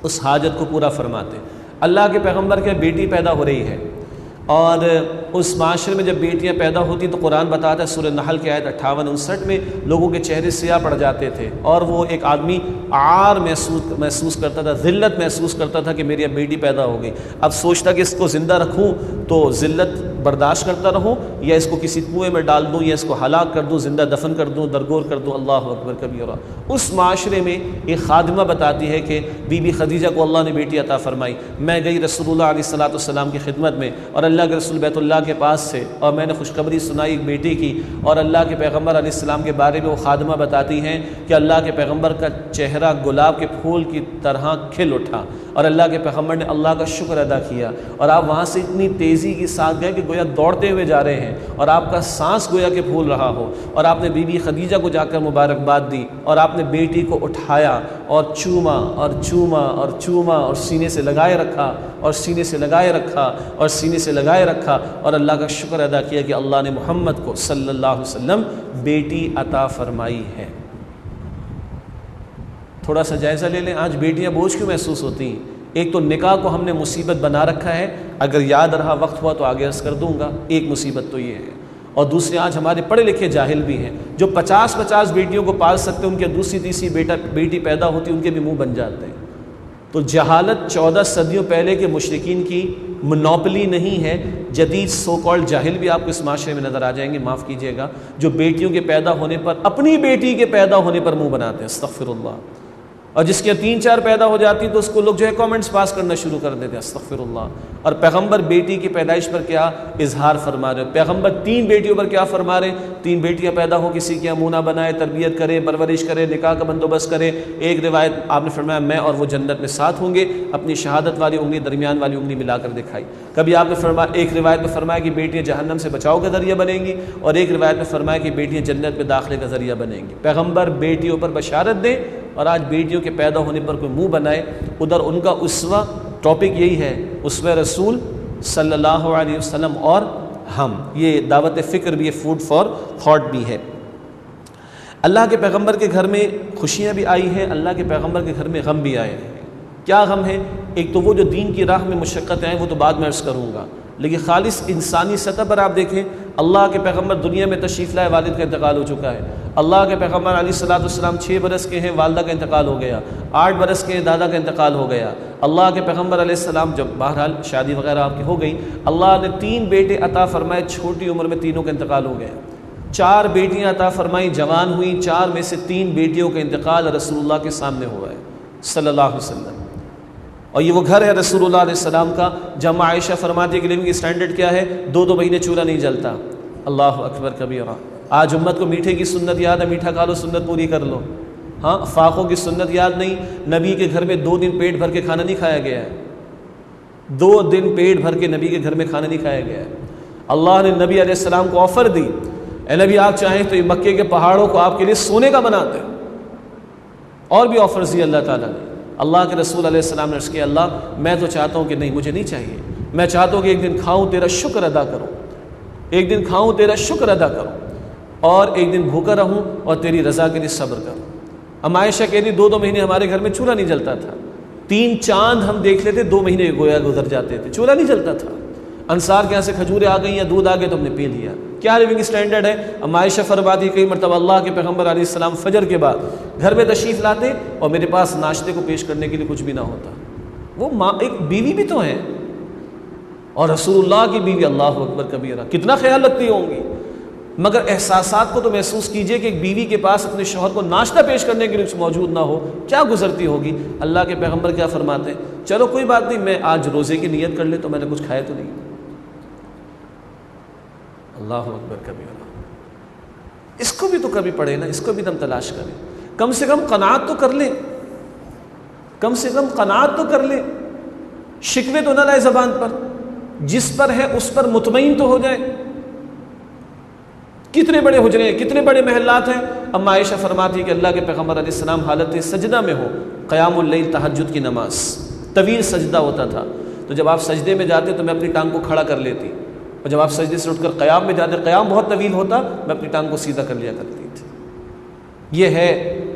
اس حاجت کو پورا فرماتے. اللہ کے پیغمبر کے بیٹی پیدا ہو رہی ہے، اور اس معاشرے میں جب بیٹیاں پیدا ہوتی تو قرآن بتاتا ہے سورہ نحل کی آیت 58-59 میں لوگوں کے چہرے سیاہ پڑ جاتے تھے، اور وہ ایک آدمی عار محسوس کرتا تھا، ذلت محسوس کرتا تھا کہ میری اب بیٹی پیدا ہو گئی. اب سوچتا کہ اس کو زندہ رکھوں تو ذلت برداشت کرتا رہوں، یا اس کو کسی کنویں میں ڈال دوں یا اس کو ہلاک کر دوں، زندہ دفن کر دوں، درگور کر دوں۔ اللہ اکبر کبیرہ۔ اس معاشرے میں ایک خادمہ بتاتی ہے کہ بی بی خدیجہ کو اللہ نے بیٹی عطا فرمائی، میں گئی رسول اللہ علیہ الصلوۃ والسلام کی خدمت میں، اور اللہ کے رسول بیت اللہ کے پاس سے، اور میں نے خوشخبری سنائی ایک بیٹی کی، اور اللہ کے پیغمبر علیہ السلام کے بارے میں وہ خادمہ بتاتی ہیں کہ اللہ کے پیغمبر کا چہرہ گلاب کے پھول کی طرح کھل اٹھا، اور اللہ کے پیغمبر نے اللہ کا شکر ادا کیا، اور آپ وہاں سے اتنی تیزی کے ساتھ گئے کہ گویا دوڑتے ہوئے جا رہے ہیں، اور آپ کا سانس گویا کہ پھول رہا ہو، اور آپ نے بی بی خدیجہ کو جا کر مبارکباد دی، اور آپ نے بیٹی کو اٹھایا اور چوما اور چوما اور چوما، اور سینے سے لگائے رکھا اور سینے سے لگائے رکھا اور سینے سے لگائے رکھا، اور اللہ کا شکر ادا کیا کہ اللہ نے محمد کو صلی اللہ علیہ وسلم بیٹی عطا فرمائی ہے۔ تھوڑا سا جائزہ لے لیں، آج بیٹیاں بوجھ کیوں محسوس ہوتی ہیں؟ ایک تو نکاح کو ہم نے مصیبت بنا رکھا ہے، اگر یاد رہا وقت ہوا تو آگے عرض کر دوں گا، ایک مصیبت تو یہ ہے، اور دوسری آج ہمارے پڑھے لکھے جاہل بھی ہیں جو 50 بیٹیوں کو پال سکتے ہیں، ان کے دوسری تیسری بیٹی پیدا ہوتی، ان کے بھی منہ بن جاتے ہیں۔ تو جہالت 14 صدیوں پہلے کے مشرکین کی منوپلی نہیں ہے، جدید سو کالڈ جاہل بھی آپ کو اس معاشرے میں نظر آ جائیں گے، معاف کیجیے گا، جو بیٹیوں کے پیدا ہونے پر، اپنی بیٹی کے پیدا ہونے پر منہ بناتے ہیں، استغفر اللہ، اور جس کے 3-4 پیدا ہو جاتی تو اس کو لوگ جو ہے کامنٹس پاس کرنا شروع کر دیتے ہیں، استغفر اللہ۔ اور پیغمبر بیٹی کی پیدائش پر کیا اظہار فرما رہے، پیغمبر 3 بیٹیوں پر کیا فرما رہے، 3 بیٹیاں پیدا ہو کسی کی امونہ بنائے، تربیت کرے، پرورش کرے، نکاح کا بندوبست کرے۔ ایک روایت آپ نے فرمایا میں اور وہ جنت میں ساتھ ہوں گے، اپنی شہادت والی انگلی درمیان والی انگلی ملا کر دکھائی۔ کبھی آپ نے فرمایا، ایک روایت میں فرمایا کہ بیٹیاں جہنم سے بچاؤ کا ذریعہ بنیں گی، اور ایک روایت میں فرمایا کہ بیٹیاں جنت میں داخلے کا ذریعہ بنیں گی۔ پیغمبر بیٹیوں پر بشارت دیں، اور آج بیٹیوں کے پیدا ہونے پر کوئی منہ بنائے، ادھر ان کا اسوہ ٹاپک یہی ہے، اسوہ رسول صلی اللہ علیہ وسلم اور ہم، یہ دعوت فکر بھی ہے، فوڈ فار تھاٹ بھی ہے۔ اللہ کے پیغمبر کے گھر میں خوشیاں بھی آئی ہیں، اللہ کے پیغمبر کے گھر میں غم بھی آئے ہیں۔ کیا غم ہے؟ ایک تو وہ جو دین کی راہ میں مشقتیں ہیں وہ تو بعد میں عرض کروں گا، لیکن خالص انسانی سطح پر آپ دیکھیں، اللہ کے پیغمبر دنیا میں تشریف لائے، والد کا انتقال ہو چکا ہے۔ اللہ کے پیغمبر علیہ الصلوۃ والسلام 6 برس کے ہیں، والدہ کا انتقال ہو گیا، 8 برس کے ہیں، دادا کا انتقال ہو گیا۔ اللہ کے پیغمبر علیہ السلام جب بہرحال شادی وغیرہ آپ کی ہو گئی، اللہ نے 3 بیٹے عطا فرمائے، چھوٹی عمر میں تینوں کا انتقال ہو گیا۔ 4 بیٹیاں عطا فرمائی، جوان ہوئیں، 4 میں سے 3 بیٹیوں کا انتقال رسول اللہ کے سامنے ہوا ہے صلی اللہ علیہ وسلم۔ اور یہ وہ گھر ہے رسول اللہ علیہ السلام کا جہاں عائشہ فرماتی ہے کہ لیونگ اسٹینڈرڈ کیا ہے، 2 مہینے چولہا نہیں جلتا۔ اللہ اکبر کبیرہ۔ آج امت کو میٹھے کی سنت یاد ہے، میٹھا کھا لو، سنت پوری کر لو۔ ہاں، فاقوں کی سنت یاد نہیں، نبی کے گھر میں 2 دن پیٹ بھر کے کھانا نہیں کھایا گیا ہے، 2 دن پیٹ بھر کے نبی کے گھر میں کھانا نہیں کھایا گیا ہے۔ اللہ نے نبی علیہ السلام کو آفر دی، اے نبی آپ چاہیں تو یہ مکے کے پہاڑوں کو آپ کے لیے سونے کا بنا دیں، اور بھی آفرز دی اللہ تعالیٰ نے۔ اللہ کے رسول علیہ السلام نے عرض کیا، اللہ میں تو چاہتا ہوں کہ نہیں، مجھے نہیں چاہیے، میں چاہتا ہوں کہ ایک دن کھاؤں تیرا شکر ادا کروں، ایک دن کھاؤں تیرا شکر ادا کروں، اور ایک دن بھوکا رہوں اور تیری رضا کے لیے صبر کروں۔ ام عائشہ کہتی 2 مہینے ہمارے گھر میں چولہا نہیں جلتا تھا، 3 چاند ہم دیکھ لیتے، 2 مہینے گویا گزر جاتے تھے، چولہا نہیں جلتا تھا۔ انصار کے یہاں سے کھجوریں آ گئیں یا دودھ آ گئے تو ہم نے پی لیا۔ کیا لیونگ اسٹینڈرڈ ہے؟ ام عائشہ فرماتی کئی مرتبہ اللہ کے پیغمبر علیہ السلام فجر کے بعد گھر میں تشریف لاتے اور میرے پاس ناشتے کو پیش کرنے کے لیے کچھ بھی نہ ہوتا۔ وہ ماں، ایک بیوی بھی تو ہے، اور رسول اللہ کی بیوی، اللہ اکبر کبیرہ، کتنا خیال رکھتی ہوں گی، مگر احساسات کو تو محسوس کیجئے کہ ایک بیوی کے پاس اپنے شوہر کو ناشتہ پیش کرنے کے لیے موجود نہ ہو، کیا گزرتی ہوگی۔ اللہ کے پیغمبر کیا فرماتے ہیں، چلو کوئی بات نہیں، میں آج روزے کی نیت کر لے تو میں نے کچھ کھایا تو نہیں۔ اللہ اکبر کبیرہ۔ اس کو بھی تو کبھی پڑھے نا، اس کو بھی ہم تلاش کریں، کم سے کم قناعت تو کر لیں، کم سے کم قناعت تو کر لیں، شکوے تو نہ لائے زبان پر، جس پر ہے اس پر مطمئن تو ہو جائے۔ کتنے بڑے حجرے ہیں، کتنے بڑے محلات ہیں۔ اما عائشہ فرماتی کہ اللہ کے پیغمبر علیہ السلام حالت سجدہ میں ہو، قیام اللیل تہجد کی نماز، طویل سجدہ ہوتا تھا، تو جب آپ سجدے میں جاتے تو میں اپنی ٹانگ کو کھڑا کر لیتی، اور جب آپ سجدے سے اٹھ کر قیام میں جاتے، قیام بہت طویل ہوتا، میں اپنی ٹانگ کو سیدھا کر لیا کرتی تھی۔ یہ ہے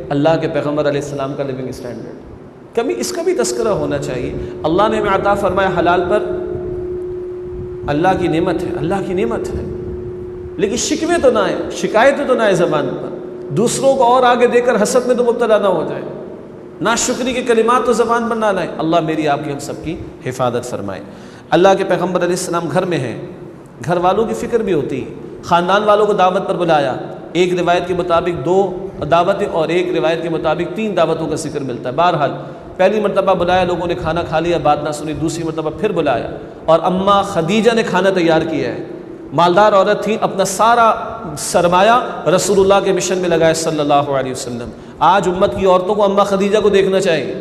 اللہ کے پیغمبر علیہ السلام کا لیونگ اسٹینڈرڈ، کبھی اس کا بھی تذکرہ ہونا چاہیے۔ اللہ نے ہمیں عطا فرمایا حلال پر، اللہ کی نعمت ہے، اللہ کی نعمت ہے، لیکن شکوے تو نہ آئے، شکایتیں تو نہ آئے زبان پر، دوسروں کو اور آگے دے کر حسد میں تو مبتلا نہ ہو جائے، ناشکری کے کلمات تو زبان پر نہ لائیں۔ اللہ میری آپ کی ہم سب کی حفاظت فرمائے۔ اللہ کے پیغمبر علیہ السلام گھر میں ہیں، گھر والوں کی فکر بھی ہوتی ہے. خاندان والوں کو دعوت پر بلایا، ایک روایت کے مطابق 2 دعوتیں اور ایک روایت کے مطابق 3 دعوتوں کا ذکر ملتا ہے. بہرحال پہلی مرتبہ بلایا، لوگوں نے کھانا کھا لیا، بات نہ سنی. دوسری مرتبہ پھر بلایا اور اماں خدیجہ نے کھانا تیار کیا ہے. مالدار عورت تھی، اپنا سارا سرمایہ رسول اللہ کے مشن میں لگایا صلی اللہ علیہ وسلم. آج امت کی عورتوں کو اماں خدیجہ کو دیکھنا چاہیے.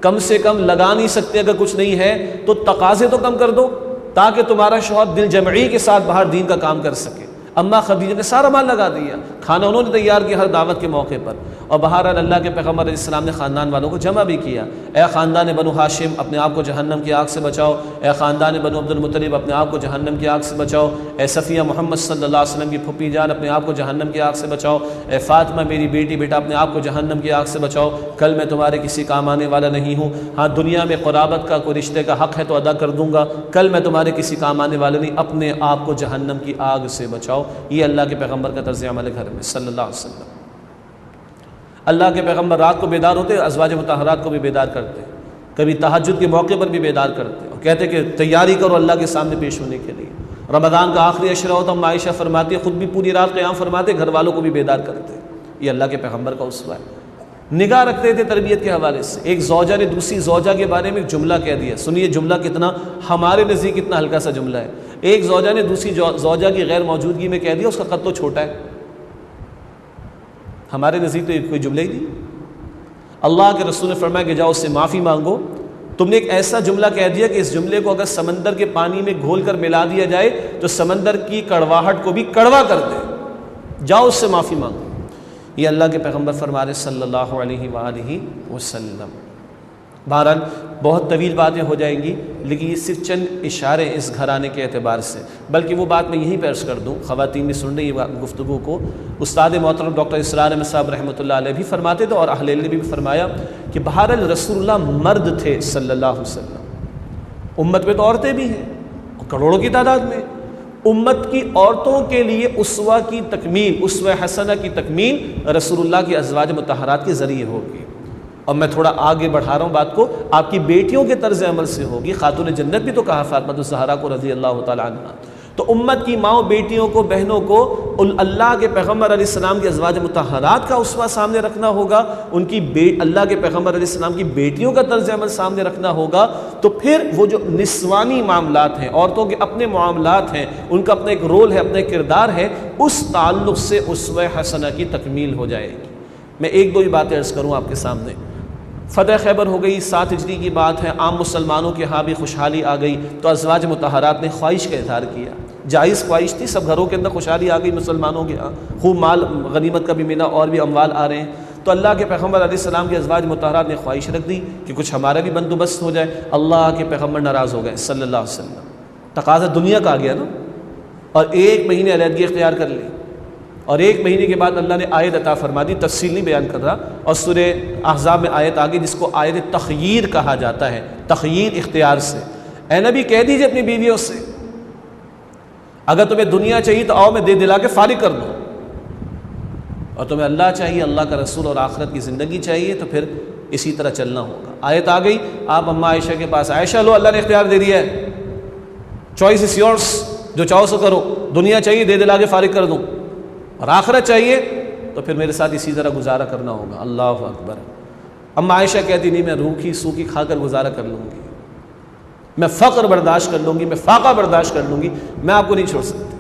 کم سے کم لگا نہیں سکتے، اگر کچھ نہیں ہے تو تقاضے تو کم کر دو تاکہ تمہارا شوہر دل جمعی کے ساتھ باہر دین کا کام کر سکے. اماں خدیجہ نے سارا مال لگا دیا، کھانا انہوں نے تیار کیا ہر دعوت کے موقع پر. اور بہرحال اللہ کے پیغمبر علیہ السلام نے خاندان والوں کو جمع بھی کیا. اے خاندان بنو ہاشم، اپنے آپ کو جہنم کی آگ سے بچاؤ. اے خاندان بنو عبد المطلب، اپنے آپ کو جہنم کی آگ سے بچاؤ. اے صفیہ محمد صلی اللہ علیہ وسلم کی پھوپھی جان، اپنے آپ کو جہنم کی آگ سے بچاؤ. اے فاطمہ میری بیٹی، بیٹا اپنے آپ کو جہنم کی آگ سے بچاؤ. کل میں تمہارے کسی کام آنے والا نہیں ہوں. ہاں دنیا میں قرابت کا کوئی رشتے کا حق ہے تو ادا کر دوں گا، کل میں تمہارے کسی کام آنے والا نہیں. اپنے آپ کو جہنم کی آگ سے بچاؤ. یہ اللہ کے پیغمبر کا طرز عمل ہے گھر میں صلی اللہ علیہ وسلم. اللہ کے پیغمبر رات کو بیدار ہوتے، ازواج مطہرات کو بھی بیدار کرتے، کبھی تہجد کے موقع پر بھی بیدار کرتے اور کہتے کہ تیاری کرو اللہ کے سامنے پیش ہونے کے لیے. رمضان کا آخری عشرہ ہوتا، ہم عائشہ فرماتی ہے خود بھی پوری رات قیام فرماتے، گھر والوں کو بھی بیدار کرتے. یہ اللہ کے پیغمبر کا اسوہ ہے. نگاہ رکھتے تھے تربیت کے حوالے سے. ایک زوجہ نے دوسری زوجہ کے بارے میں ایک جملہ کہہ دیا. سنیے جملہ کتنا ہمارے نزدیک کتنا ہلکا سا جملہ ہے. ایک زوجہ نے دوسری زوجہ کی غیر موجودگی میں کہہ دیا اس کا قد تو چھوٹا ہے. ہمارے نزدیک تو کوئی جملہ ہی نہیں. اللہ کے رسول نے فرمایا کہ جاؤ اس سے معافی مانگو. تم نے ایک ایسا جملہ کہہ دیا کہ اس جملے کو اگر سمندر کے پانی میں گھول کر ملا دیا جائے تو سمندر کی کڑواہٹ کو بھی کڑوا کر دے. جاؤ اس سے معافی مانگو. یہ اللہ کے پیغمبر فرما رہے صلی اللہ علیہ وآلہ وسلم. بہرحال بہت طویل باتیں ہو جائیں گی، لیکن یہ صرف چند اشارے اس گھرانے کے اعتبار سے. بلکہ وہ بات میں یہیں پہ عرض کر دوں، خواتین بھی سن رہی ہیں گفتگو کو. استاد محترم ڈاکٹر اسرار احمد صاحب رحمۃ اللہ علیہ بھی فرماتے تھے اور اہل علم نے بھی فرمایا کہ بہرحال رسول اللہ مرد تھے صلی اللہ علیہ وسلم. امت میں تو عورتیں بھی ہیں کروڑوں کی تعداد میں. امت کی عورتوں کے لیے اسوہ کی تکمیل، اسوہ حسنہ کی تکمیل رسول اللہ کی ازواج مطہرات کے ذریعے ہوگی. اور میں تھوڑا آگے بڑھا رہا ہوں بات کو، آپ کی بیٹیوں کے طرز عمل سے ہوگی. خاتون جنت بھی تو کہا فاطمہ الزہرا کو رضی اللہ تعالیٰ عنہ. تو امت کی ماؤں، بیٹیوں کو، بہنوں کو اللہ کے پیغمبر علیہ السلام کی ازواج مطہرات کا اسوہ سامنے رکھنا ہوگا. ان کی اللہ کے پیغمبر علیہ السلام کی بیٹیوں کا طرز عمل سامنے رکھنا ہوگا. تو پھر وہ جو نسوانی معاملات ہیں، عورتوں کے اپنے معاملات ہیں، ان کا اپنا ایک رول ہے، اپنا ایک کردار ہے، اس تعلق سے اسوہ حسنہ کی تکمیل ہو جائے گی. میں ایک دو ہی باتیں عرض کروں آپ کے سامنے. فتح خیبر ہو گئی، 7 ہجری کی بات ہے. عام مسلمانوں کے ہاں بھی خوشحالی آ گئی تو ازواج مطہرات نے خواہش کا اظہار کیا. جائز خواہش تھی، سب گھروں کے اندر خوشحالی آ گئی مسلمانوں کے ہاں، خوب مال غنیمت کا بھی ملا اور بھی اموال آ رہے ہیں. تو اللہ کے پیغمبر علیہ السلام کی ازواج مطہرات نے خواہش رکھ دی کہ کچھ ہمارا بھی بندوبست ہو جائے. اللہ کے پیغمبر ناراض ہو گئے صلی اللہ علیہ وسلم. تقاضا دنیا کا آ گیا نا، اور 1 مہینے علیحدگی اختیار کر لی. اور 1 مہینے کے بعد اللہ نے آیت عطا فرما دی. تفصیل نہیں بیان کر رہا. اور سورہ احزاب میں آیت آگئی جس کو آیت تخییر کہا جاتا ہے، تخییر اختیار سے. اے نبی کہہ دیجئے اپنی بیویوں سے اگر تمہیں دنیا چاہیے تو آؤ میں دے دلا کے فارغ کر دوں، اور تمہیں اللہ چاہیے، اللہ کا رسول اور آخرت کی زندگی چاہیے تو پھر اسی طرح چلنا ہوگا. آیت آ گئی، آپ اماں عائشہ کے پاس، عائشہ لو اللہ نے اختیار دے دیا ہے، چوائس از یورس، جو چاہو سو کرو. دنیا چاہیے دے دلا کے فارغ کر دوں، اور آخرت چاہیے تو پھر میرے ساتھ اسی طرح گزارا کرنا ہوگا. اللہ اکبر. اماں عائشہ کہتی نہیں، میں روکھی سوکھی کھا کر گزارا کر لوں گی، میں فقر برداشت کر لوں گی، میں فاقہ برداشت کر لوں گی، میں آپ کو نہیں چھوڑ سکتی.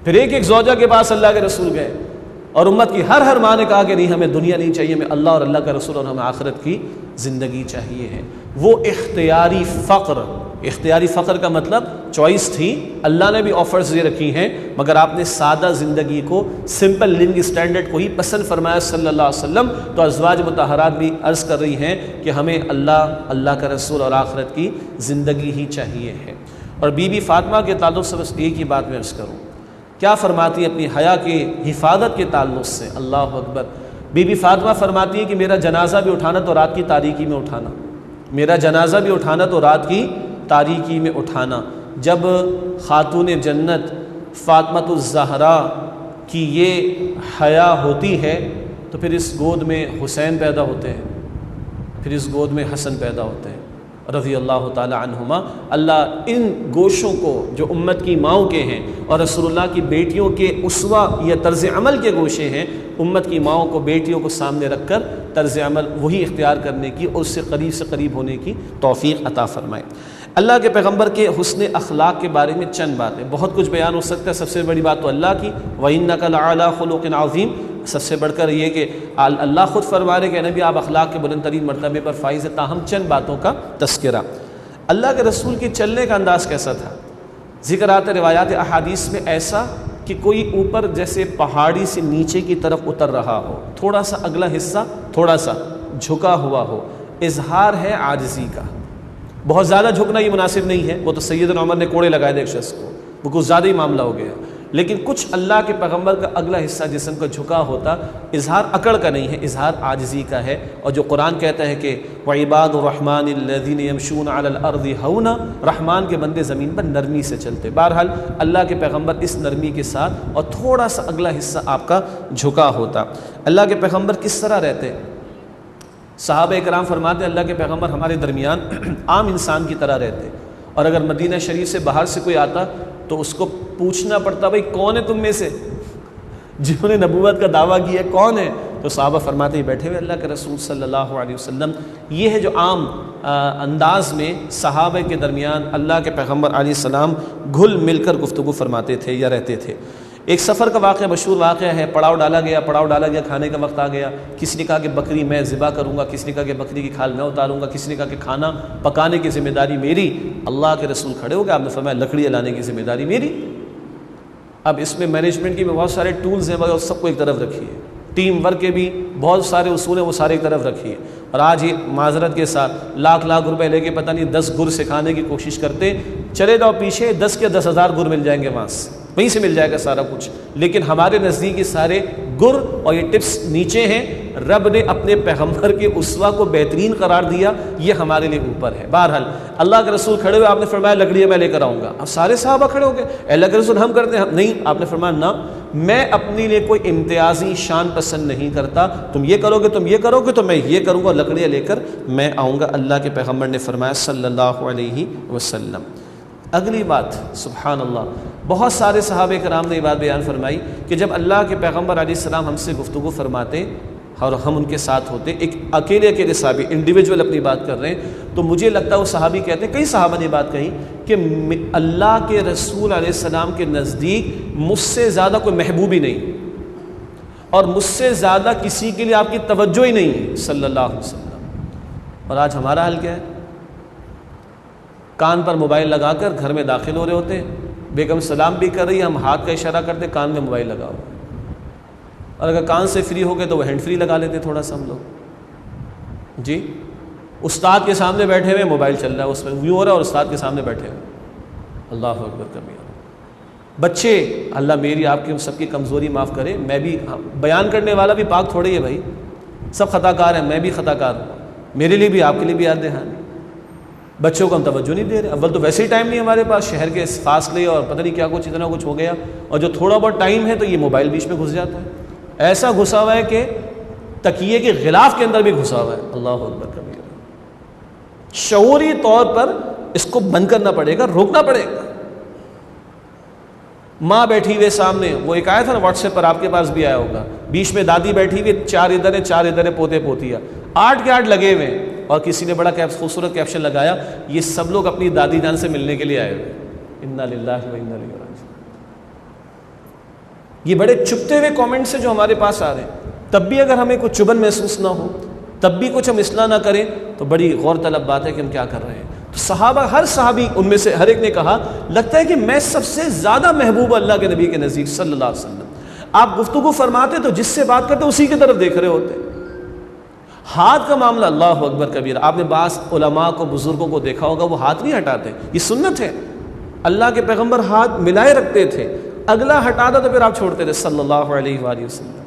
پھر ایک ایک زوجہ کے پاس اللہ کے رسول گئے اور امت کی ہر ماں نے کہا کہ نہیں، ہمیں دنیا نہیں چاہیے، ہمیں اللہ اور اللہ کا رسول اور ہمیں آخرت کی زندگی چاہیے ہے. وہ اختیاری فقر، اختیاری فقر کا مطلب چوائس تھی، اللہ نے بھی آفرز دے رکھی ہیں، مگر آپ نے سادہ زندگی کو، سمپل لونگ اسٹینڈرڈ کو ہی پسند فرمایا صلی اللہ علیہ وسلم. تو ازواج مطہرات بھی عرض کر رہی ہیں کہ ہمیں اللہ کا رسول اور آخرت کی زندگی ہی چاہیے ہے. اور بی بی فاطمہ کے تعلق سے بس ایک ہی بات میں عرض کروں، کیا فرماتی ہے اپنی حیا کی حفاظت کے تعلق سے. اللہ اکبر. بی بی فاطمہ فرماتی ہے کہ میرا جنازہ بھی اٹھانا تو رات کی تاریکی میں اٹھانا، میرا جنازہ بھی اٹھانا تو رات کی تاریکی میں اٹھانا. جب خاتون جنت فاطمۃ الزہرا کی یہ حیا ہوتی ہے تو پھر اس گود میں حسین پیدا ہوتے ہیں، پھر اس گود میں حسن پیدا ہوتے ہیں. رضی اللہ تعالی عنہما۔ اللہ ان گوشوں کو جو امت کی ماؤں کے ہیں اور رسول اللہ کی بیٹیوں کے اسوہ یا طرز عمل کے گوشے ہیں، امت کی ماؤں کو بیٹیوں کو سامنے رکھ کر طرز عمل وہی اختیار کرنے کی اور اس سے قریب ہونے کی توفیق عطا فرمائے۔ اللہ کے پیغمبر کے حسن اخلاق کے بارے میں چند باتیں، بہت کچھ بیان ہو سکتا ہے، سب سے بڑی بات تو اللہ کی، وَإِنَّكَ لَعَلَىٰ خُلُقٍ عَظِيمٍ، سب سے بڑھ کر یہ کہ اللہ خود فرما رہے کہ نبی آپ اخلاق کے بلند ترین مرتبے پر فائز ہے۔ تاہم چند باتوں کا تذکرہ، اللہ کے رسول کے چلنے کا انداز کیسا تھا؟ ذکر آتا ہے روایات احادیث میں ایسا کہ کوئی اوپر جیسے پہاڑی سے نیچے کی طرف اتر رہا ہو، تھوڑا سا اگلا حصہ تھوڑا سا جھکا ہوا ہو، اظہار ہے عاجزی کا۔ بہت زیادہ جھکنا یہ مناسب نہیں ہے، وہ تو سیدنا عمر نے کوڑے لگائے تھے ایک شخص کو، وہ کچھ زیادہ ہی معاملہ ہو گیا۔ لیکن کچھ اللہ کے پیغمبر کا اگلا حصہ جسم کا جھکا ہوتا، اظہار اکڑ کا نہیں ہے، اظہار عاجزی کا ہے۔ اور جو قرآن کہتا ہے کہ وَعِبَادُ الرَّحْمَٰنِ الَّذِينَ يَمْشُونَ عَلَى الْأَرْضِ هَوْنًا، رحمان کے بندے زمین پر نرمی سے چلتے۔ بہرحال اللہ کے پیغمبر اس نرمی کے ساتھ اور تھوڑا سا اگلا حصہ آپ کا جھکا ہوتا۔ اللہ کے پیغمبر کس طرح رہتے؟ صحابہ کرام فرماتے ہیں اللہ کے پیغمبر ہمارے درمیان عام انسان کی طرح رہتے، اور اگر مدینہ شریف سے باہر سے کوئی آتا تو اس کو پوچھنا پڑتا بھائی کون ہے تم میں سے جنہوں نے نبوت کا دعویٰ کیا ہے، کون ہے؟ تو صحابہ فرماتے ہیں بیٹھے ہوئے اللہ کے رسول صلی اللہ علیہ وسلم۔ یہ ہے جو عام انداز میں صحابہ کے درمیان اللہ کے پیغمبر علیہ السلام گھل مل کر گفتگو فرماتے تھے یا رہتے تھے۔ ایک سفر کا واقعہ مشہور واقعہ ہے، پڑاؤ ڈالا گیا، کھانے کا وقت آ گیا، کسی نے کہا کہ بکری میں ذبح کروں گا، کسی نے کہا کہ بکری کی کھال میں اتاروں گا، کسی نے کہا کہ کھانا پکانے کی ذمہ داری میری۔ اللہ کے رسول کھڑے ہو گئے، آپ نے فرمایا لکڑیاں لانے کی ذمہ داری میری۔ اب اس میں مینجمنٹ کی بہت سارے ٹولز ہیں مگر سب کو ایک طرف رکھیے، ٹیم ورک کے بھی بہت سارے اصول ہیں وہ سارے ایک طرف رکھیے۔ اور آج ہی معذرت کے ساتھ لاکھ روپے لے کے پتہ نہیں 10 گر سکھانے کی کوشش کرتے، چلے جاؤ پیچھے 10 کے 10,000 گر مل جائیں گے، وہاں سے وہیں سے مل جائے گا سارا کچھ۔ لیکن ہمارے نزدیک یہ سارے گر اور یہ ٹپس نیچے ہیں، رب نے اپنے پیغمبر کے اسوہ کو بہترین قرار دیا، یہ ہمارے لیے اوپر ہے۔ بہرحال اللہ کے رسول کھڑے ہوئے، آپ نے فرمایا لکڑیاں میں لے کر آؤں گا۔ اب سارے صحابہ کھڑے ہو گئے، اللہ کے رسول ہم کرتے ہیں نہیں، آپ نے فرمایا نہ، میں اپنے لیے کوئی امتیازی شان پسند نہیں کرتا، تم یہ کرو گے تو میں یہ کروں گا، لکڑیاں لے کر میں آؤں گا۔ اللہ کے پیغمبر نے فرمایا صلی اللہ علیہ وسلم۔ اگلی بات سبحان اللہ، بہت سارے صحابہ کرام نے یہ بات بیان فرمائی کہ جب اللہ کے پیغمبر علیہ السلام ہم سے گفتگو فرماتے اور ہم ان کے ساتھ ہوتے، ایک اکیلے صحابی انڈیویجول اپنی بات کر رہے ہیں، تو مجھے لگتا ہے وہ صحابی کہتے ہیں، کئی صحابہ نے بات کہی کہ اللہ کے رسول علیہ السلام کے نزدیک مجھ سے زیادہ کوئی محبوب ہی نہیں، اور مجھ سے زیادہ کسی کے لیے آپ کی توجہ ہی نہیں صلی اللہ علیہ وسلم۔ اور آج ہمارا حال کیا ہے؟ کان پر موبائل لگا کر گھر میں داخل ہو رہے ہوتے ہیں، بیگم سلام بھی کر رہی ہے، ہم ہاتھ کا اشارہ کرتے، کان میں موبائل لگا ہوا، اور اگر کان سے فری ہو گئے تو وہ ہینڈ فری لگا لیتے تھوڑا سا ہم لوگ جی۔ استاد کے سامنے بیٹھے ہوئے موبائل چل رہا ہے، اس میں ویو ہو رہا ہے اور استاد کے سامنے بیٹھے ہوئے، اللہ اکبر کبیر۔ بچے، اللہ میری آپ کی ہم سب کی کمزوری معاف کرے، میں بھی بیان کرنے والا بھی پاک تھوڑے ہی ہے بھائی، سب خطا کار ہیں، میں بھی خطا کار ہوں، میرے لیے بھی آپ کے لیے بھی یاد دہانی۔ بچوں کو ہم توجہ نہیں دے رہے، اول تو ویسے ہی ٹائم نہیں ہمارے پاس، شہر کے فاصلے اور پتہ نہیں کیا کچھ اتنا کچھ ہو گیا، اور جو تھوڑا بہت ٹائم ہے تو یہ موبائل بیچ میں گھس جاتا ہے، ایسا گھسا ہوا ہے کہ تکیے کے غلاف کے اندر بھی گھسا ہوا ہے، اللہ اکبر کبیر۔ شعوری طور پر اس کو بند کرنا پڑے گا، روکنا پڑے گا۔ ماں بیٹھی ہوئے سامنے، وہ ایک آیا تھا نا واٹس ایپ پر، آپ کے پاس بھی آیا ہوگا، بیچ میں دادی بیٹھی ہوئی، 4 ادھر ہے 4 ادھر ہے، پوتے پوتیا 8 کے 8 لگے ہوئے، اور کسی نے بڑا خوبصورت کیپشن لگایا، یہ سب لوگ اپنی دادی جان سے ملنے کے لیے آئے ہوئے، انا للہ و انا الیہ راجعون۔ یہ بڑے چپتے ہوئے کامنٹس ہیں جو ہمارے پاس آ رہے ہیں، تب بھی اگر ہمیں کچھ چبھن محسوس نہ ہو، تب بھی کچھ ہم اصلاح نہ کریں، تو بڑی غور طلب بات ہے کہ ہم کیا کر رہے ہیں۔ تو صحابہ، ہر صحابی ان میں سے ہر ایک نے کہا، لگتا ہے کہ میں سب سے زیادہ محبوب اللہ کے نبی کے نزدیک صلی اللہ علیہ وسلم۔ آپ گفتگو فرماتے تو جس سے بات کرتے اسی کی طرف دیکھ رہے ہوتے۔ ہاتھ کا معاملہ، اللہ اکبر کبیر، آپ نے بعض علماء کو، بزرگوں کو دیکھا ہوگا وہ ہاتھ نہیں ہٹاتے، یہ سنت ہے، اللہ کے پیغمبر ہاتھ ملائے رکھتے تھے، اگلا ہٹاتا تو پھر آپ چھوڑتے تھے صلی اللہ علیہ وآلہ وسلم۔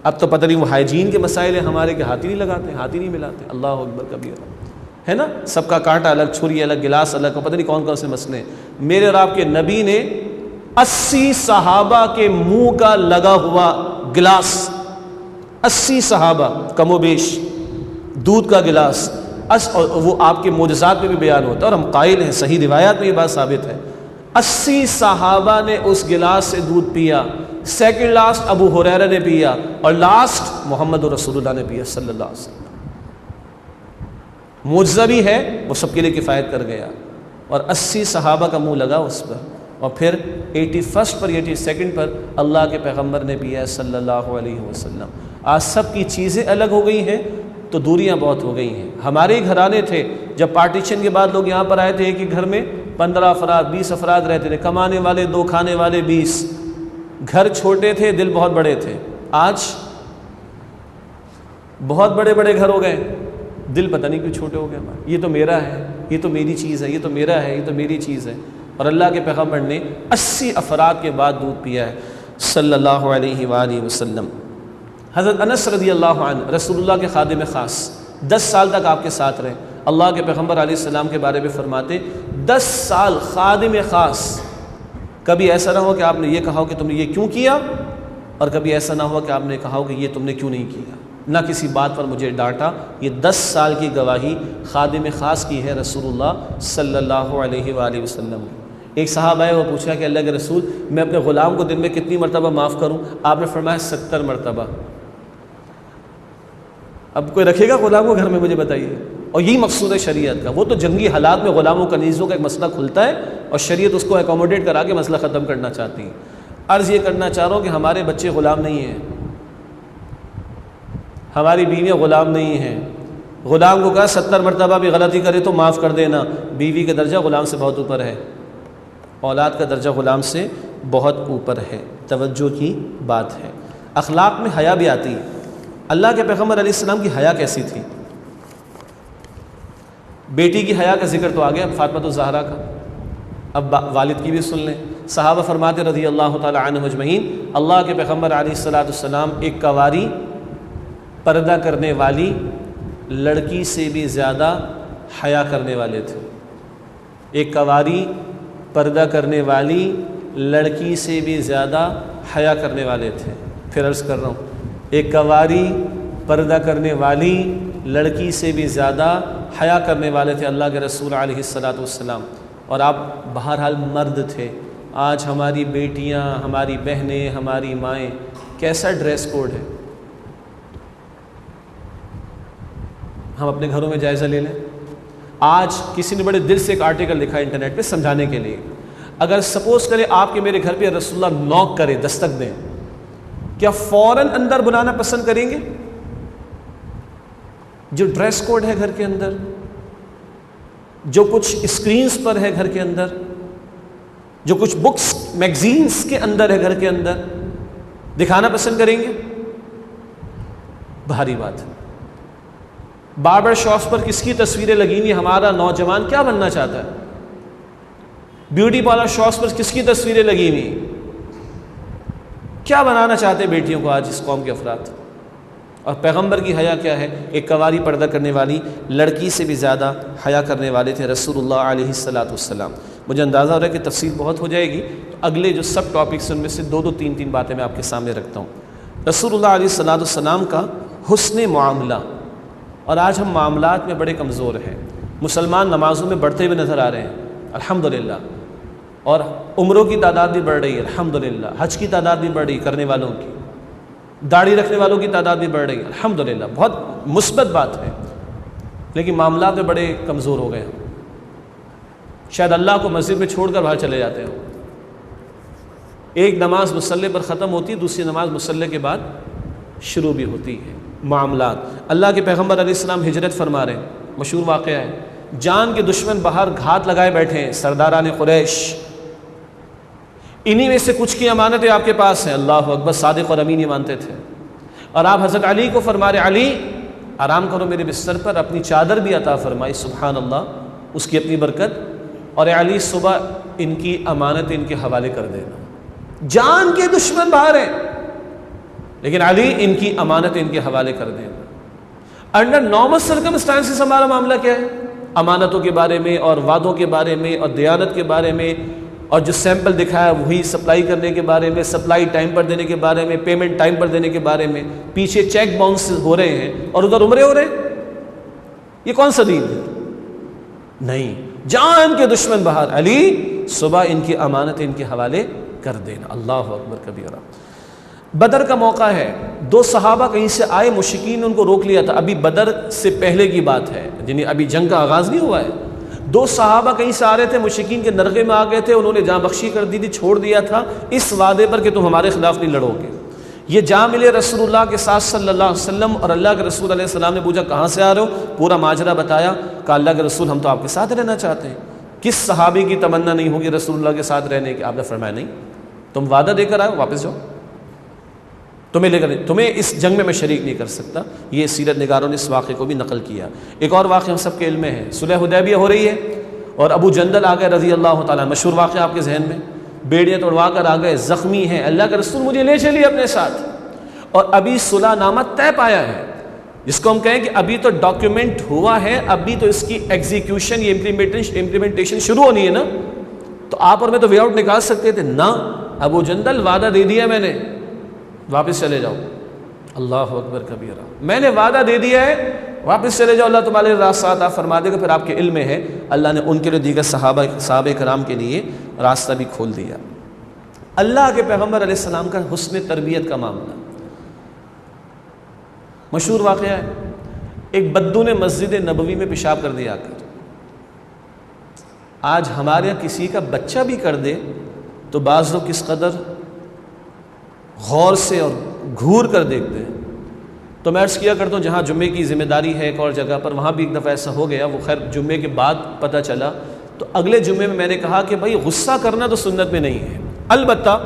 اب تو پتہ نہیں وہ ہائیجین کے مسائل ہیں ہمارے کہ ہاتھ ہی نہیں لگاتے، ہاتھ ہی نہیں ملاتے، اللہ اکبر کبیر، ہے نا، سب کا کانٹا الگ، چھری الگ، گلاس الگ، پتہ نہیں کون کون سے مسئلے ہیں۔ میرے اور آپ کے نبی نے 80 صحابہ کے منہ کا لگا ہوا گلاس، 80 صحابہ کم و بیش، دودھ کا گلاس اور وہ آپ کے معجزات میں بھی بیان ہوتا ہے اور ہم قائل ہیں، صحیح روایات میں یہ بات ثابت ہے، 80 صحابہ نے اس گلاس سے دودھ پیا، سیکنڈ لاسٹ ابو ہریرہ نے پیا، اور لاسٹ محمد رسول اللہ نے پیا صلی اللہ علیہ وسلم۔ معجزہ بھی ہے، وہ سب کے لیے کفایت کر گیا، اور 80 صحابہ کا منہ لگا اس پر، اور پھر 81 پر 82 پر اللہ کے پیغمبر نے پیا صلی اللہ علیہ وسلم۔ آج سب کی چیزیں الگ ہو گئی ہیں تو دوریاں بہت ہو گئی ہیں۔ ہمارے ہی گھرانے تھے، جب پارٹیشن کے بعد لوگ یہاں پر آئے تھے، ایک ہی گھر میں 15 افراد 20 افراد رہتے تھے، کمانے والے 2 کھانے والے 20، گھر چھوٹے تھے دل بہت بڑے تھے۔ آج بہت بڑے بڑے گھر ہو گئے، دل پتہ نہیں کیوں چھوٹے ہو گئے ہمارے، یہ تو میرا ہے، یہ تو میری چیز ہے، یہ تو میرا ہے، یہ تو میری چیز ہے۔ اور اللہ کے پیغمبر نے 80 افراد کے بعد دودھ پیا ہے صلی اللہ علیہ وآلہ وسلم۔ حضرت انس رضی اللہ عنہ رسول اللہ کے خادم خاص، 10 سال تک آپ کے ساتھ رہے۔ اللہ کے پیغمبر علیہ السلام کے بارے میں فرماتے 10 سال خادم خاص، کبھی ایسا نہ ہو کہ آپ نے یہ کہا ہو کہ تم نے یہ کیوں کیا، اور کبھی ایسا نہ ہوا کہ آپ نے کہا ہو کہ یہ تم نے کیوں نہیں کیا، نہ کسی بات پر مجھے ڈانٹا۔ یہ 10 سال کی گواہی خادم خاص کی ہے رسول اللہ صلی اللہ علیہ وآلہ وسلم۔ ایک صحابہ ہے، وہ پوچھا کہ اللہ کے رسول میں اپنے غلام کو دن میں کتنی مرتبہ معاف کروں؟ آپ نے فرمایا 70 مرتبہ۔ اب کوئی رکھے گا غلام کو گھر میں؟ مجھے بتائیے۔ اور یہی مقصود ہے شریعت کا۔ وہ تو جنگی حالات میں غلاموں کنیزوں کا ایک مسئلہ کھلتا ہے اور شریعت اس کو اکوموڈیٹ کرا کے مسئلہ ختم کرنا چاہتی ہے۔ عرض یہ کرنا چاہ رہا ہوں کہ ہمارے بچے غلام نہیں ہیں، ہماری بیویاں غلام نہیں ہیں۔ غلام کو کہا 70 مرتبہ بھی غلطی کرے تو معاف کر دینا، بیوی کا درجہ غلام سے بہت اوپر ہے، اولاد کا درجہ غلام سے بہت اوپر ہے۔ توجہ کی بات ہے۔ اخلاق میں حیا بھی آتی ہے۔ اللہ کے پیغمبر علیہ السلام کی حیا کیسی تھی؟ بیٹی کی حیا کا ذکر تو آ گیا، فاطمہ الزہرا کا، اب والد کی بھی سن لیں۔ صحابہ فرماتے رضی اللہ تعالی عنہم اجمعین، اللہ کے پیغمبر علیہ السلام ایک کواری پردہ کرنے والی لڑکی سے بھی زیادہ حیا کرنے والے تھے۔ ایک کواری پردہ کرنے والی لڑکی سے بھی زیادہ حیا کرنے والے تھے۔ پھر عرض کر رہا ہوں، ایک کواری پردہ کرنے والی لڑکی سے بھی زیادہ حیا کرنے والے تھے اللہ کے رسول علیہ السلام۔ اور آپ بہرحال مرد تھے۔ آج ہماری بیٹیاں، ہماری بہنیں، ہماری مائیں، کیسا ڈریس کوڈ ہے؟ ہم اپنے گھروں میں جائزہ لے لیں۔ آج کسی نے بڑے دل سے ایک آرٹیکل لکھا انٹرنیٹ پہ سمجھانے کے لیے، اگر سپوز کرے آپ کے میرے گھر پہ رسول اللہ نوک کرے، دستک دیں، کیا فوراً اندر بلانا پسند کریں گے؟ جو ڈریس کوڈ ہے گھر کے اندر، جو کچھ اسکرینز پر ہے گھر کے اندر، جو کچھ بکس میگزینز کے اندر ہے گھر کے اندر، دکھانا پسند کریں گے؟ بھاری بات ہے۔ باربر شاپس پر کس کی تصویریں لگی ہوئی؟ ہمارا نوجوان کیا بننا چاہتا ہے؟ بیوٹی پارلر شاپس پر کس کی تصویریں لگی ہوئی؟ کیا بنانا چاہتے بیٹیوں کو آج اس قوم کے افراد؟ اور پیغمبر کی حیا کیا ہے؟ ایک کواری پردہ کرنے والی لڑکی سے بھی زیادہ حیا کرنے والے تھے رسول اللہ علیہ السلام۔ مجھے اندازہ ہو رہا ہے کہ تفصیل بہت ہو جائے گی، تو اگلے جو سب ٹاپکس ان میں سے 2 3 باتیں میں آپ کے سامنے رکھتا ہوں۔ رسول اللہ علیہ السلام کا حسن معاملہ، اور آج ہم معاملات میں بڑے کمزور ہیں۔ مسلمان نمازوں میں بڑھتے ہوئے نظر آ رہے ہیں الحمدللہ، اور عمروں کی تعداد بھی بڑھ رہی ہے الحمدللہ، حج کی تعداد بھی بڑھ رہی ہے کرنے والوں کی، داڑھی رکھنے والوں کی تعداد بھی بڑھ رہی ہے الحمدللہ، بہت مثبت بات ہے، لیکن معاملات میں بڑے کمزور ہو گئے ہیں۔ شاید اللہ کو مسجد میں چھوڑ کر باہر چلے جاتے ہیں۔ ایک نماز مصلی پر ختم ہوتی ہے، دوسری نماز مصلی کے بعد شروع بھی ہوتی ہے۔ معاملات، اللہ کے پیغمبر علیہ السلام ہجرت فرما رہے ہیں، مشہور واقعہ ہے، جان کے دشمن باہر گھات لگائے بیٹھے ہیں، سرداران قریش، انہی میں سے کچھ کی امانتیں آپ کے پاس ہیں۔ اللہ اکبر، صادق اور امین یہ مانتے تھے۔ اور آپ حضرت علی کو فرما رہے، علی آرام کرو میرے بستر پر، اپنی چادر بھی عطا فرمائی، سبحان اللہ، اس کی اپنی برکت، اور علی صبح ان کی امانت ان کے حوالے کر دینا۔ جان کے دشمن باہر ہیں لیکن علی ان کی امانت ان کے حوالے کر دینا۔ انڈر نارمل سرکمسٹانسز ہمارا معاملہ کیا ہے؟ امانتوں کے بارے میں اور وعدوں کے بارے میں اور دیانت کے بارے میں، اور جو سیمپل دکھایا وہی سپلائی کرنے کے بارے میں، سپلائی ٹائم پر دینے کے بارے میں، پیمنٹ ٹائم پر دینے کے بارے میں، پیچھے چیک باؤنس ہو رہے ہیں اور ادھر عمرے ہو رہے ہیں۔ یہ کون سا دین ہے؟ نہیں، جان کے دشمن باہر، علی صبح ان کی امانت ان کے حوالے کر دینا۔ اللہ اکبر کبیرہ۔ بدر کا موقع ہے، 2 صحابہ کہیں سے آئے، مشرکین نے ان کو روک لیا تھا، ابھی بدر سے پہلے کی بات ہے، یعنی ابھی جنگ کا آغاز نہیں ہوا ہے۔ 2 صحابہ کہیں سے آ رہے تھے، مشرکین کے نرغے میں آ گئے تھے، انہوں نے جاں بخشی کر دی تھی، چھوڑ دیا تھا اس وعدے پر کہ تم ہمارے خلاف نہیں لڑو گے۔ یہ جا ملے رسول اللہ کے ساتھ صلی اللہ علیہ وسلم، اور اللہ کے رسول علیہ السلام نے پوچھا کہاں سے آ رہے ہو؟ پورا ماجرا بتایا، کہا اللہ کے رسول ہم تو آپ کے ساتھ رہنا چاہتے ہیں۔ کس صحابی کی تمنا نہیں ہوگی رسول اللہ کے ساتھ رہنے کی؟ آپ نے فرمایا نہیں، تم وعدہ دے کر آئے، واپس جاؤ، تمہیں لے کر تمہیں اس جنگ میں شریک نہیں کر سکتا۔ یہ سیرت نگاروں نے اس واقعے کو بھی نقل کیا۔ ایک اور واقعہ ہم سب کے علم میں ہے، صلح حدیبیہ ہو رہی ہے اور ابو جندل آ گئے رضی اللہ تعالیٰ، مشہور واقعہ آپ کے ذہن میں، بیڑیاں توڑوا کر آ گئے، زخمی ہیں، اللہ کے رسول مجھے لے چلیے اپنے ساتھ، اور ابھی صلح نامہ طے پایا ہے، جس کو ہم کہیں کہ ابھی تو ڈاکیومنٹ ہوا ہے، ابھی تو اس کی ایگزیکیوشن، یہ امپلیمنٹیشن شروع ہونی ہے نا، تو آپ اور میں تو وے آؤٹ نکال سکتے تھے، نہ، ابو جندل وعدہ دے دیا میں نے، واپس چلے جاؤ۔ اللہ اکبر کبیرہ، میں نے وعدہ دے دیا ہے، واپس چلے جاؤ، اللہ تمہارے راستہ عطا فرما دے گا۔ پھر آپ کے علم میں ہے اللہ نے ان کے لیے دیگر صحابہ کرام کے لیے راستہ بھی کھول دیا۔ اللہ کے پیغمبر علیہ السلام کا حسن تربیت کا معاملہ مشہور واقعہ ہے، ایک بدو نے مسجد نبوی میں پیشاب کر دیا کر۔ آج ہمارے یہاں کسی کا بچہ بھی کر دے تو بعض لوگ کس قدر غور سے اور گھور کر دیکھتے ہیں۔ تو میں عرض کیا کرتا ہوں جہاں جمعے کی ذمہ داری ہے ایک اور جگہ پر، وہاں بھی ایک دفعہ ایسا ہو گیا، وہ خیر جمعے کے بعد پتہ چلا، تو اگلے جمعے میں نے کہا کہ بھائی غصہ کرنا تو سنت میں نہیں ہے، البتہ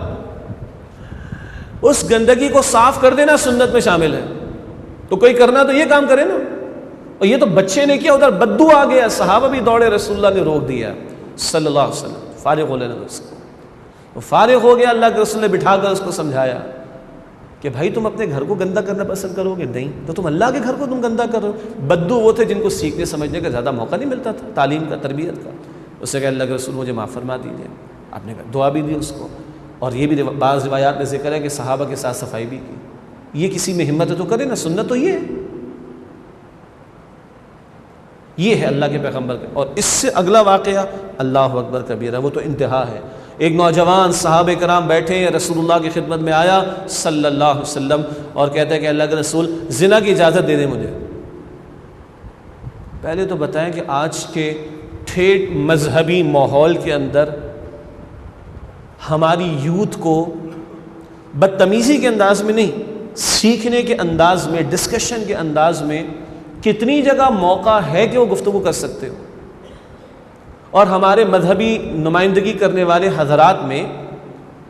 اس گندگی کو صاف کر دینا سنت میں شامل ہے، تو کوئی کرنا تو یہ کام کرے نا، اور یہ تو بچے نے کیا، ادھر بدو آ گیا، صحابہ بھی دوڑے، رسول اللہ نے روک دیا صلی اللہ علیہ وسلم، فارغ ہو لینا اس کو۔ وہ فارغ ہو گیا، اللہ کے رسول نے بٹھا کر اس کو سمجھایا کہ بھائی تم اپنے گھر کو گندا کرنا پسند کرو گے؟ نہیں، تو تم اللہ کے گھر کو تم گندا کر رہے ہو۔ بدو وہ تھے جن کو سیکھنے سمجھنے کا زیادہ موقع نہیں ملتا تھا، تعلیم کا، تربیت کا۔ اس نے کہا اللہ کے رسول مجھے معاف فرما دیجیے، آپ نے دعا بھی دی اس کو، اور یہ بھی بعض روایات میں ذکر ہے کہ صحابہ کے ساتھ صفائی بھی کی۔ یہ کسی میں ہمت ہے تو کرے نا، سنت تو یہ ہے اللہ کے پیغمبر کا۔ اور اس سے اگلا واقعہ اللہ اکبر کبیرہ، وہ تو انتہا ہے۔ ایک نوجوان صحابہ کرام بیٹھے ہیں، رسول اللہ کی خدمت میں آیا صلی اللہ علیہ وسلم اور کہتا ہے کہ اللہ کے رسول زنا کی اجازت دے دیں مجھے۔ پہلے تو بتائیں کہ آج کے ٹھیٹ مذہبی ماحول کے اندر ہماری یوتھ کو بدتمیزی کے انداز میں نہیں، سیکھنے کے انداز میں، ڈسکشن کے انداز میں کتنی جگہ موقع ہے کہ وہ گفتگو کر سکتے ہو، اور ہمارے مذہبی نمائندگی کرنے والے حضرات میں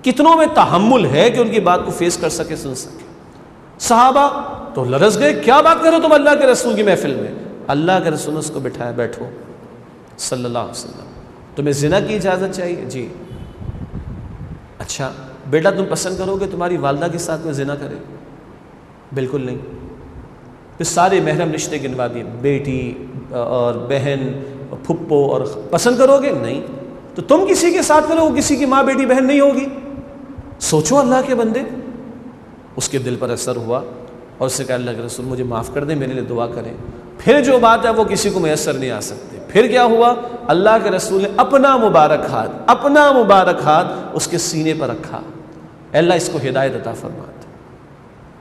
کتنوں میں تحمل ہے کہ ان کی بات کو فیس کر سکے، سن سکے۔ صحابہ تو لرز گئے، کیا بات کرو تم اللہ کے رسول کی محفل میں؟ اللہ کے رسول نے اس کو بٹھایا، بیٹھو صلی اللہ علیہ وسلم، تمہیں زنا کی اجازت چاہیے؟ جی۔ اچھا بیٹا تم پسند کرو گے تمہاری والدہ کے ساتھ کوئی زنا کرے؟ بالکل نہیں۔ پھر سارے محرم رشتے گنوا دیے، بیٹی اور بہن، پھپھو، اور پسند کرو گے؟ نہیں۔ تو تم کسی کے ساتھ کرو، وہ کسی کی ماں، بیٹی، بہن نہیں ہوگی؟ سوچو اللہ کے بندے۔ اس کے دل پر اثر ہوا اور اس سے کہا اللہ کے رسول مجھے معاف کر دیں، میرے لیے دعا کریں۔ پھر جو بات ہے وہ کسی کو میسر نہیں آ سکتی۔ پھر کیا ہوا؟ اللہ کے رسول نے اپنا مبارک ہاتھ اس کے سینے پر رکھا، اللہ اس کو ہدایت عطا فرما دے۔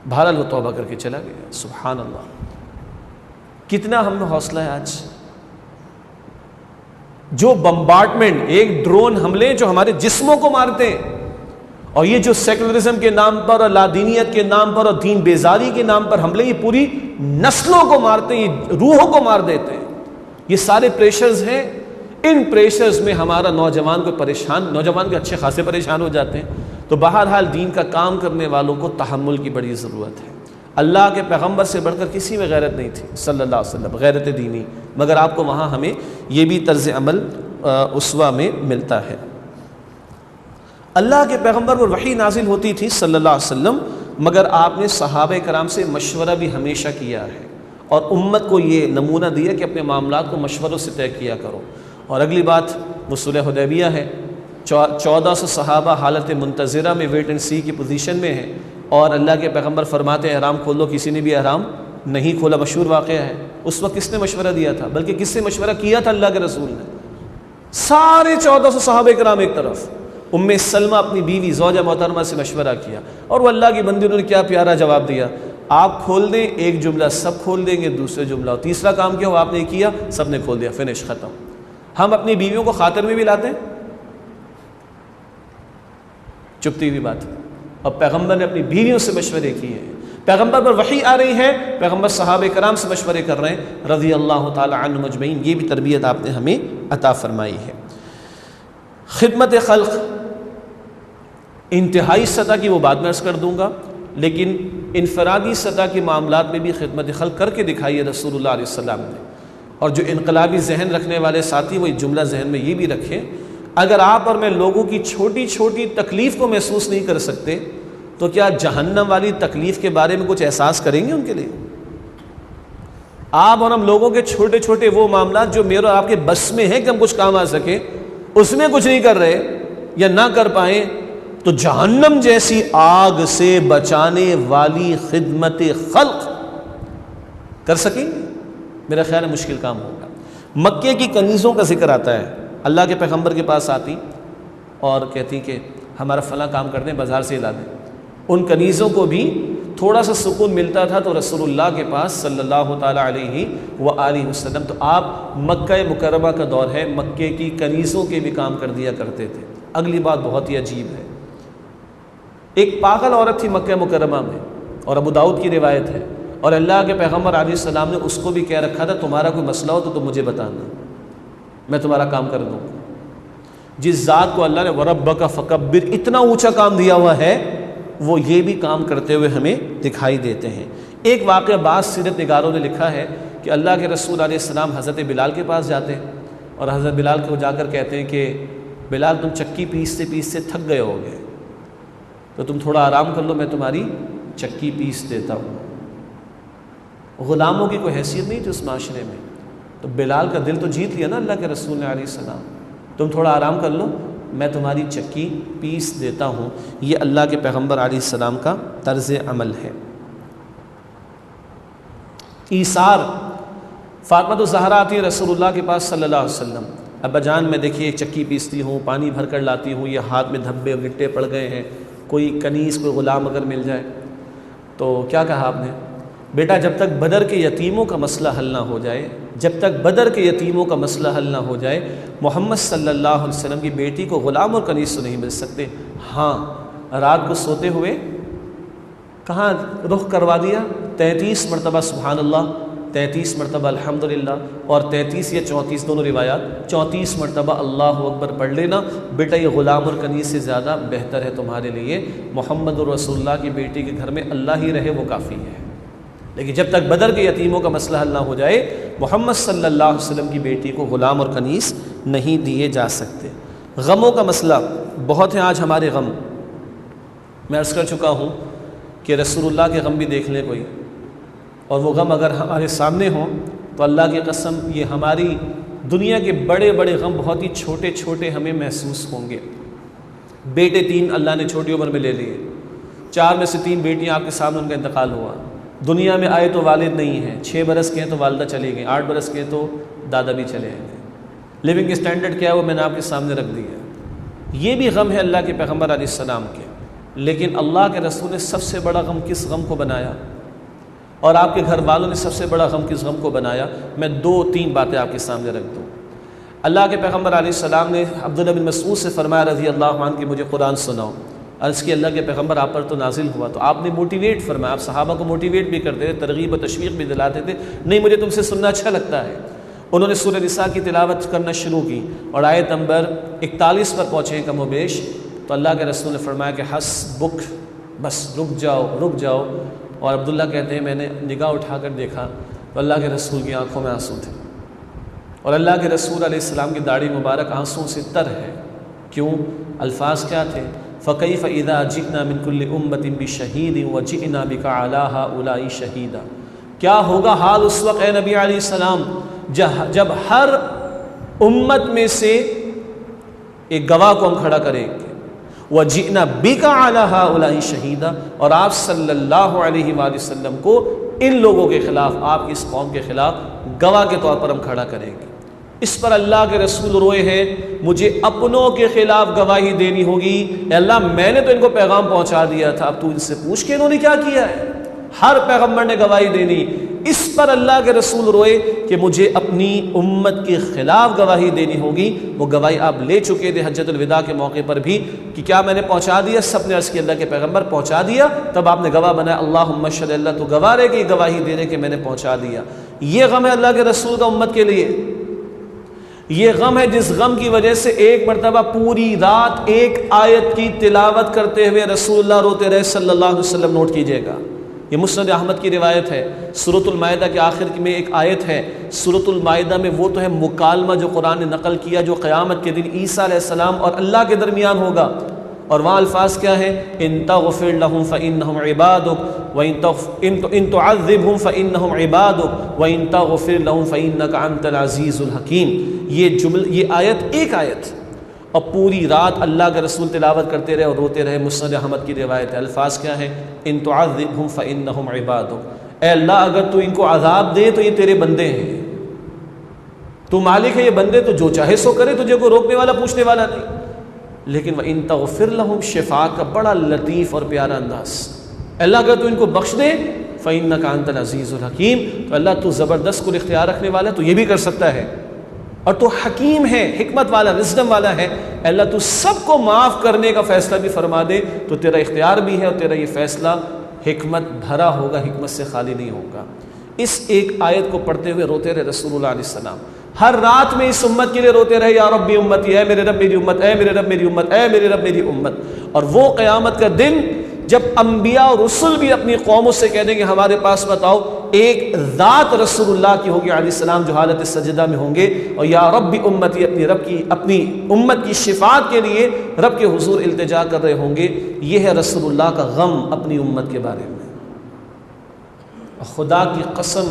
بہرحال وہ توبہ کر کے چلا گیا۔ سبحان اللہ، کتنا ہم میں حوصلہ ہے آج۔ جو بمبارڈمنٹ، ایک ڈرون حملے جو ہمارے جسموں کو مارتے ہیں، اور یہ جو سیکولرزم کے نام پر اور لادینیت کے نام پر اور دین بیزاری کے نام پر حملے، یہ پوری نسلوں کو مارتے ہیں، یہ روحوں کو مار دیتے ہیں۔ یہ سارے پریشرز ہیں، ان پریشرز میں ہمارا نوجوان کو پریشان، نوجوان کے اچھے خاصے پریشان ہو جاتے ہیں۔ تو بہرحال دین کا کام کرنے والوں کو تحمل کی بڑی ضرورت ہے۔ اللہ کے پیغمبر سے بڑھ کر کسی میں غیرت نہیں تھی صلی اللہ علیہ وسلم، غیرت دینی، مگر آپ کو وہاں ہمیں یہ بھی طرز عمل اسوہ میں ملتا ہے۔ اللہ کے پیغمبر پر وحی نازل ہوتی تھی صلی اللہ علیہ وسلم، مگر آپ نے صحابہ کرام سے مشورہ بھی ہمیشہ کیا ہے، اور امت کو یہ نمونہ دیا کہ اپنے معاملات کو مشوروں سے طے کیا کرو۔ اور اگلی بات وہ صلح حدیبیہ ہے، 1400 صحابہ حالت منتظرہ میں ویٹ اینڈ سی کی پوزیشن میں ہیں، اور اللہ کے پیغمبر فرماتے ہیں احرام کھول دو، کسی نے بھی احرام نہیں کھولا، مشہور واقعہ ہے۔ اس وقت کس نے مشورہ دیا تھا؟ بلکہ کس سے مشورہ کیا تھا؟ اللہ کے رسول نے۔ سارے 1400 صحابہ کرام ایک طرف، ام سلمہ اپنی بیوی زوجہ محترمہ سے مشورہ کیا، اور وہ اللہ کی بندی، انہوں نے کیا پیارا جواب دیا، آپ کھول دیں ایک جملہ سب کھول دیں گے، دوسرے جملہ اور تیسرا کام کیا ہو آپ نے کیا، سب نے کھول دیا، فنش، ختم۔ ہم اپنی بیویوں کو خاطر میں بھی لاتے ہیں، چپتی ہوئی بات، اور پیغمبر نے اپنی بیویوں سے مشورے کیے ہیں، پیغمبر پر وحی آ رہی ہے، پیغمبر صحابہ کرام سے مشورے کر رہے ہیں رضی اللہ تعالی عنہم اجمعین۔ یہ بھی تربیت آپ نے ہمیں عطا فرمائی ہے۔ خدمت خلق انتہائی سطح کی وہ بعد میں عرض کر دوں گا، لیکن انفرادی سطح کے معاملات میں بھی خدمت خلق کر کے دکھائی ہے رسول اللہ علیہ السلام نے۔ اور جو انقلابی ذہن رکھنے والے ساتھی وہ جملہ ذہن میں یہ بھی رکھیں، اگر آپ اور میں لوگوں کی چھوٹی چھوٹی تکلیف کو محسوس نہیں کر سکتے تو کیا جہنم والی تکلیف کے بارے میں کچھ احساس کریں گے ان کے لیے؟ آپ اور ہم لوگوں کے چھوٹے چھوٹے وہ معاملات جو میرے اور آپ کے بس میں ہیں کہ ہم کچھ کام آ سکیں، اس میں کچھ نہیں کر رہے یا نہ کر پائیں، تو جہنم جیسی آگ سے بچانے والی خدمت خلق کر سکیں گے؟ میرا خیال ہے مشکل کام ہوگا۔ مکے کی کنیزوں کا ذکر آتا ہے، اللہ کے پیغمبر کے پاس آتی اور کہتی کہ ہمارا فلاں کام کر دیں، بازار سے لا دیں۔ ان کنیزوں کو بھی تھوڑا سا سکون ملتا تھا تو رسول اللہ کے پاس صلی اللہ تعالیٰ علیہ وآلہ وسلم، تو آپ مکہ مکرمہ کا دور ہے، مکے کی کنیزوں کے بھی کام کر دیا کرتے تھے۔ اگلی بات بہت ہی عجیب ہے، ایک پاگل عورت تھی مکہ مکرمہ میں، اور ابو داؤد کی روایت ہے، اور اللہ کے پیغمبر علیہ السلام نے اس کو بھی کہہ رکھا تھا تمہارا کوئی مسئلہ ہو تو تم مجھے بتانا، میں تمہارا کام کر دوں۔ جس ذات کو اللہ نے وَرَبَّكَ فَكَبِّرْ اتنا اونچا کام دیا ہوا ہے، وہ یہ بھی کام کرتے ہوئے ہمیں دکھائی دیتے ہیں۔ ایک واقعہ بعض سیرت نگاروں نے لکھا ہے کہ اللہ کے رسول علیہ السلام حضرت بلال کے پاس جاتے ہیں، اور حضرت بلال کو جا کر کہتے ہیں کہ بلال تم چکی پیستے پیستے تھک گئے ہو گے، تو تم تھوڑا آرام کر لو، میں تمہاری چکی پیس دیتا ہوں۔ غلاموں کی کوئی حیثیت نہیں تھی اس معاشرے میں، تو بلال کا دل تو جیت لیا نا اللہ کے رسول نے علیہ السلام، تم تھوڑا آرام کر لو، میں تمہاری چکی پیس دیتا ہوں۔ یہ اللہ کے پیغمبر علیہ السلام کا طرز عمل ہے۔ ایثار، فاطمہ الزہرا آتی ہے رسول اللہ کے پاس صلی اللہ علیہ وسلم، ابا جان میں دیکھیے چکی پیستی ہوں، پانی بھر کر لاتی ہوں، یہ ہاتھ میں دھبے گٹے پڑ گئے ہیں، کوئی کنیز کوئی غلام اگر مل جائے تو کیا کہا آپ نے؟ بیٹا جب تک بدر کے یتیموں کا مسئلہ حل نہ ہو جائے، جب تک بدر کے یتیموں کا مسئلہ حل نہ ہو جائے، محمد صلی اللہ علیہ وسلم کی بیٹی کو غلام اور کنیز تو نہیں مل سکتے۔ ہاں، رات کو سوتے ہوئے کہاں رخ کروا دیا؟ 33 مرتبہ سبحان اللہ، 33 مرتبہ الحمدللہ، اور 33 یا 34 دونوں روایات، 34 مرتبہ اللہ اکبر پڑھ لینا۔ بیٹا یہ غلام اور کنیز سے زیادہ بہتر ہے تمہارے لیے، محمد رسول اللہ کی بیٹی کے گھر میں اللہ ہی رہے وہ کافی ہے۔ لیکن جب تک بدر کے یتیموں کا مسئلہ حل نہ ہو جائے، محمد صلی اللہ علیہ وسلم کی بیٹی کو غلام اور کنیز نہیں دیے جا سکتے۔ غموں کا مسئلہ بہت ہیں آج ہمارے غم، میں عرض کر چکا ہوں کہ رسول اللہ کے غم بھی دیکھ لیں کوئی، اور وہ غم اگر ہمارے سامنے ہوں تو اللہ کی قسم یہ ہماری دنیا کے بڑے بڑے غم بہت ہی چھوٹے چھوٹے ہمیں محسوس ہوں گے۔ بیٹے 3 اللہ نے چھوٹی عمر میں لے لیے، 4 میں سے 3 بیٹیاں آپ کے سامنے ان کا انتقال ہوا، دنیا میں آئے تو والد نہیں ہیں، 6 برس کے ہیں تو والدہ چلی گئیں، 8 برس کے ہیں تو دادا بھی چلے گئے۔ لیونگ اسٹینڈرڈ کیا ہے وہ میں نے آپ کے سامنے رکھ دیا۔ یہ بھی غم ہے اللہ کے پیغمبر علیہ السلام کے، لیکن اللہ کے رسول نے سب سے بڑا غم کس غم کو بنایا، اور آپ کے گھر والوں نے سب سے بڑا غم کس غم کو بنایا؟ میں 2-3 باتیں آپ کے سامنے رکھ دوں۔ اللہ کے پیغمبر علیہ السلام نے عبداللہ بن مسعود سے فرمایا رضی اللہ عنہ کہ مجھے قرآن سناؤ۔ عرض کی اللہ کے پیغمبر آپ پر تو نازل ہوا، تو آپ نے موٹیویٹ فرمایا، آپ صحابہ کو موٹیویٹ بھی کرتے تھے، ترغیب و تشویق بھی دلاتے تھے، نہیں مجھے تم سے سننا اچھا لگتا ہے۔ انہوں نے سورہ نساء کی تلاوت کرنا شروع کی اور آیت نمبر 41 پر پہنچے کم و بیش، تو اللہ کے رسول نے فرمایا کہ حسبک، بس رک جاؤ۔ اور عبداللہ کہتے ہیں میں نے نگاہ اٹھا کر دیکھا تو اللہ کے رسول کی آنکھوں میں آنسو تھے، اور اللہ کے رسول علیہ السلام کی داڑھی مبارک آنسوں سے تر ہے۔ کیوں؟ الفاظ کیا تھے؟ فَكَيْفَ إِذَا جِئْنَا مِن كُلِّ أُمَّةٍ بِشَهِيدٍ وَجِئْنَا بِكَ عَلَىٰ هَٰؤُلَاءِ شَهِيدًا۔ کیا ہوگا حال اس وقت اے نبی علیہ السلام جب ہر امت میں سے ایک گواہ کو ہم کھڑا کریں گے، وَجِئْنَا بِكَ عَلَىٰ هَٰؤُلَاءِ شَهِيدًا، اور آپ صلی اللہ علیہ وآلہ وسلم کو ان لوگوں کے خلاف، آپ کی اس قوم کے خلاف گواہ کے طور پر ہم کھڑا کریں گے۔ اس پر اللہ کے رسول روئے ہیں، مجھے اپنوں کے خلاف گواہی دینی ہوگی۔ اے اللہ میں نے تو ان کو پیغام پہنچا دیا تھا، اب تو ان سے پوچھ کہ انہوں نے کیا کیا ہے۔ ہر پیغمبر نے گواہی دینی، اس پر اللہ کے رسول روئے کہ مجھے اپنی امت کے خلاف گواہی دینی ہوگی۔ وہ گواہی آپ لے چکے تھے حجۃ الوداع کے موقع پر بھی کہ کیا میں نے پہنچا دیا؟ سب نے عرض کیا اللہ کے پیغمبر پہنچا دیا۔ تب آپ نے گواہ بنایا، اللہم اشہد، اللہ تو گواہ رہے کہ یہ گواہی دے رہے کہ میں نے پہنچا دیا۔ یہ غم ہے اللہ کے رسول کا امت کے لیے، یہ غم ہے جس غم کی وجہ سے ایک مرتبہ پوری رات ایک آیت کی تلاوت کرتے ہوئے رسول اللہ روتے رہے صلی اللہ علیہ وسلم۔ نوٹ کیجئے گا، یہ مسند احمد کی روایت ہے۔ سورۃ المائدہ کے آخر میں ایک آیت ہے، سورۃ المائدہ میں وہ تو ہے مکالمہ جو قرآن نے نقل کیا جو قیامت کے دن عیسیٰ علیہ السلام اور اللہ کے درمیان ہوگا، اور وہاں الفاظ کیا ہے؟ ان تغفر لهم فانهم عبادك وان تعذبهم فانهم عبادك وان تغفر لهم فانك انت العزیز الحکیم۔ یہ آیت ایک آیت، اور پوری رات اللہ کے رسول تلاوت کرتے رہے اور روتے رہے۔ مسند احمد کی روایت ہے، الفاظ کیا ہے؟ ان تعذبهم فانهم عبادك، اے اللہ اگر تو ان کو عذاب دے تو یہ تیرے بندے ہیں، تو مالک ہے، یہ بندے تو جو چاہے سو کرے، تجھے کوئی روکنے والا پوچھنے والا نہیں۔ لیکن وَإِن تَغْفِرْ لَهُمْ، شفاء کا بڑا لطیف اور پیارا انداز، اللہ اگر تو ان کو بخش دے فَإِنَّكَ أَنْتَ الْعَزِيزُ الْحَكِيمُ، تو اللہ تو زبردست کل اختیار رکھنے والا ہے، تو یہ بھی کر سکتا ہے، اور تو حکیم ہے، حکمت والا، وزڈم والا ہے۔ اللہ تو سب کو معاف کرنے کا فیصلہ بھی فرما دے تو تیرا اختیار بھی ہے، اور تیرا یہ فیصلہ حکمت بھرا ہوگا، حکمت سے خالی نہیں ہوگا۔ اس ایک آیت کو پڑھتے ہوئے روتے رہے رسول اللہ علیہ السلام، ہر رات میں اس امت کے لیے روتے رہے، یا ربی امتی، اے میرے رب میری امت، اے میرے رب میری امت، اے میرے رب میری امت۔ اور وہ قیامت کا دن جب انبیاء اور رسل بھی اپنی قوموں سے کہہ دیں گے ہمارے پاس بتاؤ، ایک ذات رسول اللہ کی ہوگی علیہ السلام جو حالت سجدہ میں ہوں گے، اور یا رب امتی، اپنی امت کی شفاعت کے لیے رب کے حضور التجا کر رہے ہوں گے۔ یہ ہے رسول اللہ کا غم اپنی امت کے بارے میں۔ خدا کی قسم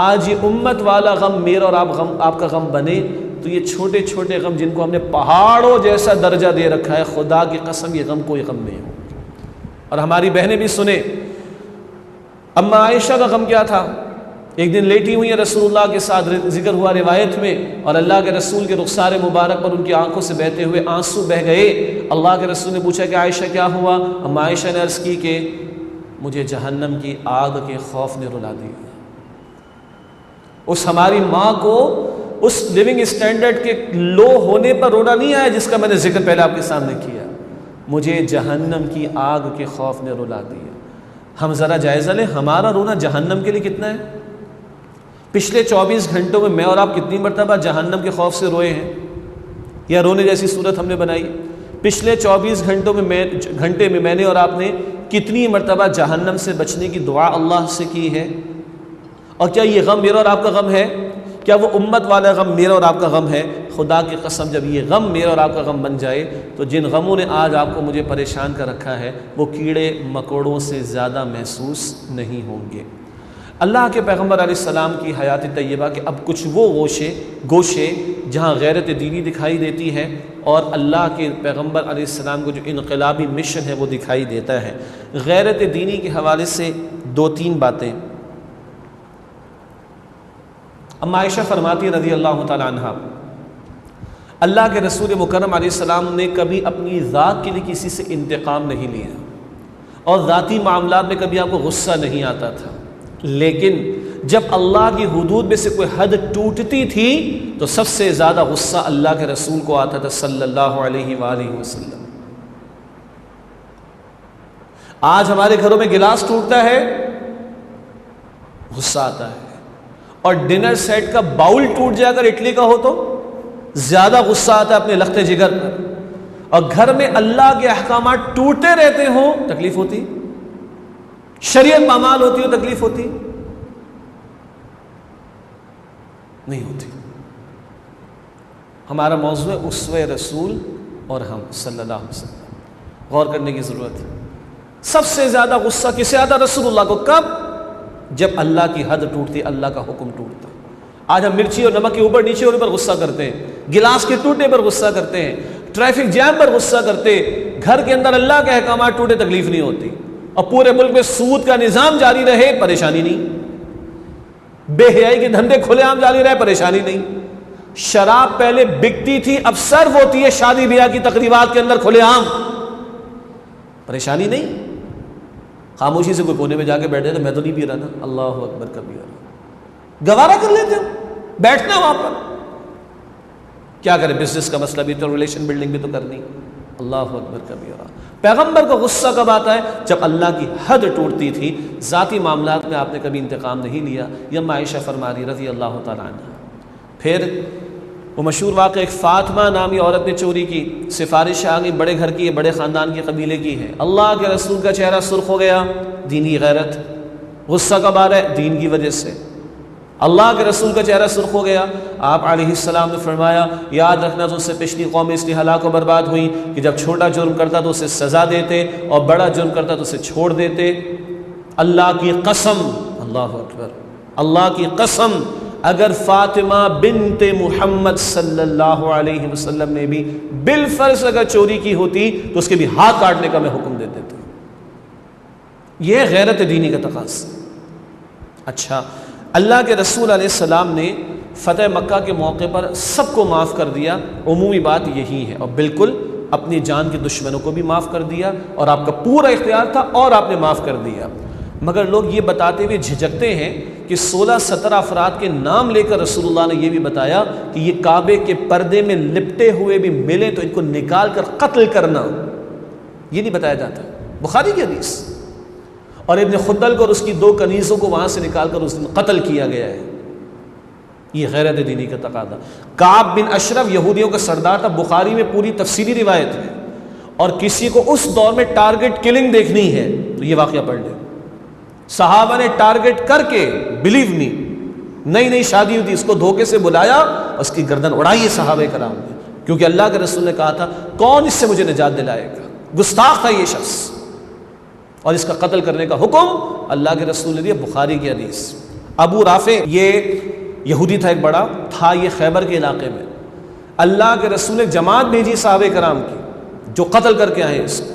آج یہ امت والا غم میرا اور آپ کا غم بنے تو یہ چھوٹے چھوٹے غم جن کو ہم نے پہاڑوں جیسا درجہ دے رکھا ہے، خدا کی قسم یہ غم کوئی غم نہیں ہو۔ اور ہماری بہنیں بھی سنیں، اما عائشہ کا غم کیا تھا؟ ایک دن لیٹی ہوئی ہیں رسول اللہ کے ساتھ، ذکر ہوا روایت میں، اور اللہ کے رسول کے رخسار مبارک پر ان کی آنکھوں سے بہتے ہوئے آنسو بہ گئے۔ اللہ کے رسول نے پوچھا کہ عائشہ کیا ہوا؟ اما عائشہ نے عرض کی کہ مجھے جہنم کی آگ کے خوف نے رلا دیا۔ اس ہماری ماں کو اس لیونگ اسٹینڈرڈ کے لو ہونے پر رونا نہیں آیا جس کا میں نے ذکر پہلے آپ کے سامنے کیا، مجھے جہنم کی آگ کے خوف نے رلا دیا۔ ہم ذرا جائزہ لیں، ہمارا رونا جہنم کے لیے کتنا ہے؟ پچھلے 24 گھنٹوں میں میں اور آپ کتنی مرتبہ جہنم کے خوف سے روئے ہیں، یا رونے جیسی صورت ہم نے بنائی؟ پچھلے 24 گھنٹوں میں میں نے اور آپ نے کتنی مرتبہ جہنم سے بچنے کی دعا اللہ سے کی ہے؟ اور کیا یہ غم میرا اور آپ کا غم ہے؟ کیا وہ امت والا غم میرا اور آپ کا غم ہے؟ خدا کی قسم جب یہ غم میرا اور آپ کا غم بن جائے تو جن غموں نے آج آپ کو مجھے پریشان کر رکھا ہے وہ کیڑے مکوڑوں سے زیادہ محسوس نہیں ہوں گے۔ اللہ کے پیغمبر علیہ السلام کی حیات طیبہ کے اب کچھ وہ گوشے جہاں غیرت دینی دکھائی دیتی ہے، اور اللہ کے پیغمبر علیہ السلام کو جو انقلابی مشن ہے وہ دکھائی دیتا ہے۔ غیرت دینی کے حوالے سے 2-3 باتیں۔ اما عائشہ فرماتی رضی اللہ تعالی عنہ، اللہ کے رسول مکرم علیہ السلام نے کبھی اپنی ذات کے لیے کسی سے انتقام نہیں لیا، اور ذاتی معاملات میں کبھی آپ کو غصہ نہیں آتا تھا، لیکن جب اللہ کی حدود میں سے کوئی حد ٹوٹتی تھی تو سب سے زیادہ غصہ اللہ کے رسول کو آتا تھا صلی اللہ علیہ وآلہ وسلم۔ آج ہمارے گھروں میں گلاس ٹوٹتا ہے، غصہ آتا ہے، اور ڈنر سیٹ کا باؤل ٹوٹ جائے اگر اٹلی کا ہو تو زیادہ غصہ آتا ہے اپنے لخت جگر پر، اور گھر میں اللہ کے احکامات ٹوٹتے رہتے ہوں تکلیف ہوتی، شریعت پامال ہوتی ہو تکلیف ہوتی نہیں ہوتی۔ ہمارا موضوع ہے اسوہ رسول اور ہم صلی اللہ علیہ وسلم، غور کرنے کی ضرورت ہے۔ سب سے زیادہ غصہ کسے آتا؟ رسول اللہ کو۔ کب؟ جب اللہ کی حد ٹوٹتی، اللہ کا حکم ٹوٹتا۔ آج ہم مرچی اور نمک کے اوپر نیچے ہونے پر غصہ کرتے ہیں، گلاس کے ٹوٹنے پر غصہ کرتے ہیں، ٹریفک جام پر غصہ کرتے، گھر کے اندر اللہ کے احکامات ٹوٹے تکلیف نہیں ہوتی۔ اور پورے ملک میں سود کا نظام جاری رہے، پریشانی نہیں، بے حیائی کے دھندے کھلے عام جاری رہے، پریشانی نہیں، شراب پہلے بکتی تھی اب سرو ہوتی ہے شادی بیاہ کی تقریبات کے اندر کھلے عام، پریشانی نہیں، خاموشی سے کوئی کونے میں جا کے بیٹھے تو میں تو نہیں پی رہا نا، اللہ اکبر کبیرہ، گوارا کر لیتے ہو بیٹھنا وہاں پر، کیا کرے، بزنس کا مسئلہ بھی تو، ریلیشن بلڈنگ بھی تو کرنی، اللہ اکبر کبیرہ۔ پیغمبر کو غصہ کب آتا ہے؟ جب اللہ کی حد ٹوٹتی تھی، ذاتی معاملات میں آپ نے کبھی انتقام نہیں لیا، یہ عائشہ فرما رہی رضی اللہ تعالیٰ عنہ۔ پھر وہ مشہور واقعہ، ایک فاطمہ نامی عورت نے چوری کی، سفارش آ گئی، بڑے گھر کی ہے، بڑے خاندان کے قبیلے کی ہے، اللہ کے رسول کا چہرہ سرخ ہو گیا، دینی غیرت، غصہ کب آ رہا ہے؟ دین کی وجہ سے، اللہ کے رسول کا چہرہ سرخ ہو گیا، آپ علیہ السلام نے فرمایا یاد رکھنا تو اس سے پچھلی قومیں اس لیے ہلاک و برباد ہوئی کہ جب چھوٹا جرم کرتا تو اسے سزا دیتے اور بڑا جرم کرتا تو اسے چھوڑ دیتے۔ اللہ کی قسم، اللہ اکبر، اللہ کی قسم، اگر فاطمہ بنت محمد صلی اللہ علیہ وسلم نے بھی بالفرض اگر چوری کی ہوتی تو اس کے بھی ہاتھ کاٹنے کا میں حکم دے دیتا۔ یہ غیرت دینی کا تقاضا۔ اچھا، اللہ کے رسول علیہ السلام نے فتح مکہ کے موقع پر سب کو معاف کر دیا، عمومی بات یہی ہے، اور بالکل اپنی جان کے دشمنوں کو بھی معاف کر دیا، اور آپ کا پورا اختیار تھا اور آپ نے معاف کر دیا۔ مگر لوگ یہ بتاتے ہوئے جھجکتے ہیں کہ 16-17 افراد کے نام لے کر رسول اللہ نے یہ بھی بتایا کہ یہ کعبے کے پردے میں لپٹے ہوئے بھی ملے تو ان کو نکال کر قتل کرنا، یہ نہیں بتایا جاتا، بخاری کی حدیث۔ اور ابن خدل کو اور اس کی 2 کنیزوں کو وہاں سے نکال کر اس دن قتل کیا گیا ہے، یہ غیرت دینی کا تقاضا۔ کعب بن اشرف یہودیوں کا سردار تھا، بخاری میں پوری تفصیلی روایت ہے، اور کسی کو اس دور میں ٹارگٹ کلنگ دیکھنی ہے تو یہ واقعہ پڑھ لیں، صحابہ نے ٹارگٹ کر کے، بلیو می، نئی شادی ہوئی تھی، اس کو دھوکے سے بلایا، اس کی گردن اڑائی صحابہ کرام نے، کیونکہ اللہ کے رسول نے کہا تھا کون اس سے مجھے نجات دلائے گا، گستاخ تھا یہ شخص، اور اس کا قتل کرنے کا حکم اللہ کے رسول نے دیا، بخاری کی حدیث۔ ابو رافع یہ یہودی تھا، ایک بڑا تھا، یہ خیبر کے علاقے میں، اللہ کے رسول نے جماعت بھیجی صحابہ کرام کی جو قتل کر کے آئے اس کو۔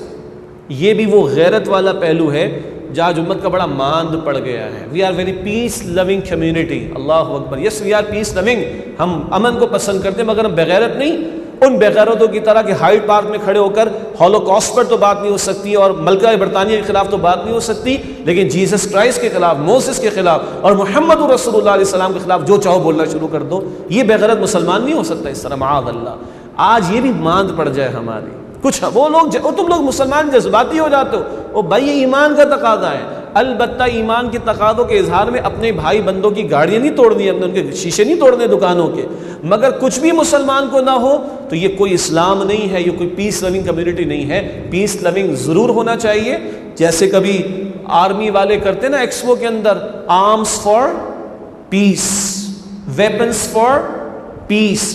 یہ بھی وہ غیرت والا پہلو ہے جہاں امت کا بڑا ماند پڑ گیا ہے۔ We are very peace loving community, اللہ اکبر، yes we are peace loving, ہم امن کو پسند کرتے ہیں، مگر ہم بغیرت نہیں، ان بغیرتوں کی طرح کہ ہائیڈ پارک میں کھڑے ہو کر ہولوکاسٹ پر تو بات نہیں ہو سکتی اور ملکہ برطانیہ کے خلاف تو بات نہیں ہو سکتی، لیکن جیسس کرائسٹ کے خلاف، موسیس کے خلاف اور محمد رسول اللہ علیہ السلام کے خلاف جو چاہو بولنا شروع کر دو، یہ بغیرت مسلمان نہیں ہو سکتا اس طرح، معاذ اللہ۔ آج یہ بھی ماند پڑ جائے ہماری، کچھ وہ لوگ تم لوگ مسلمان جذباتی ہو جاتے ہو، وہ بھائی یہ ایمان کا تقاضا ہے، البتہ ایمان کے تقاضوں کے اظہار میں اپنے بھائی بندوں کی گاڑیاں نہیں توڑنی، اپنے ان کے شیشے نہیں توڑنے دکانوں کے، مگر کچھ بھی مسلمان کو نہ ہو تو یہ کوئی اسلام نہیں ہے، یہ کوئی پیس لوننگ کمیونٹی نہیں ہے۔ پیس لوننگ ضرور ہونا چاہیے، جیسے کبھی آرمی والے کرتے نا ایکسپو کے اندر، arms for peace, weapons for peace,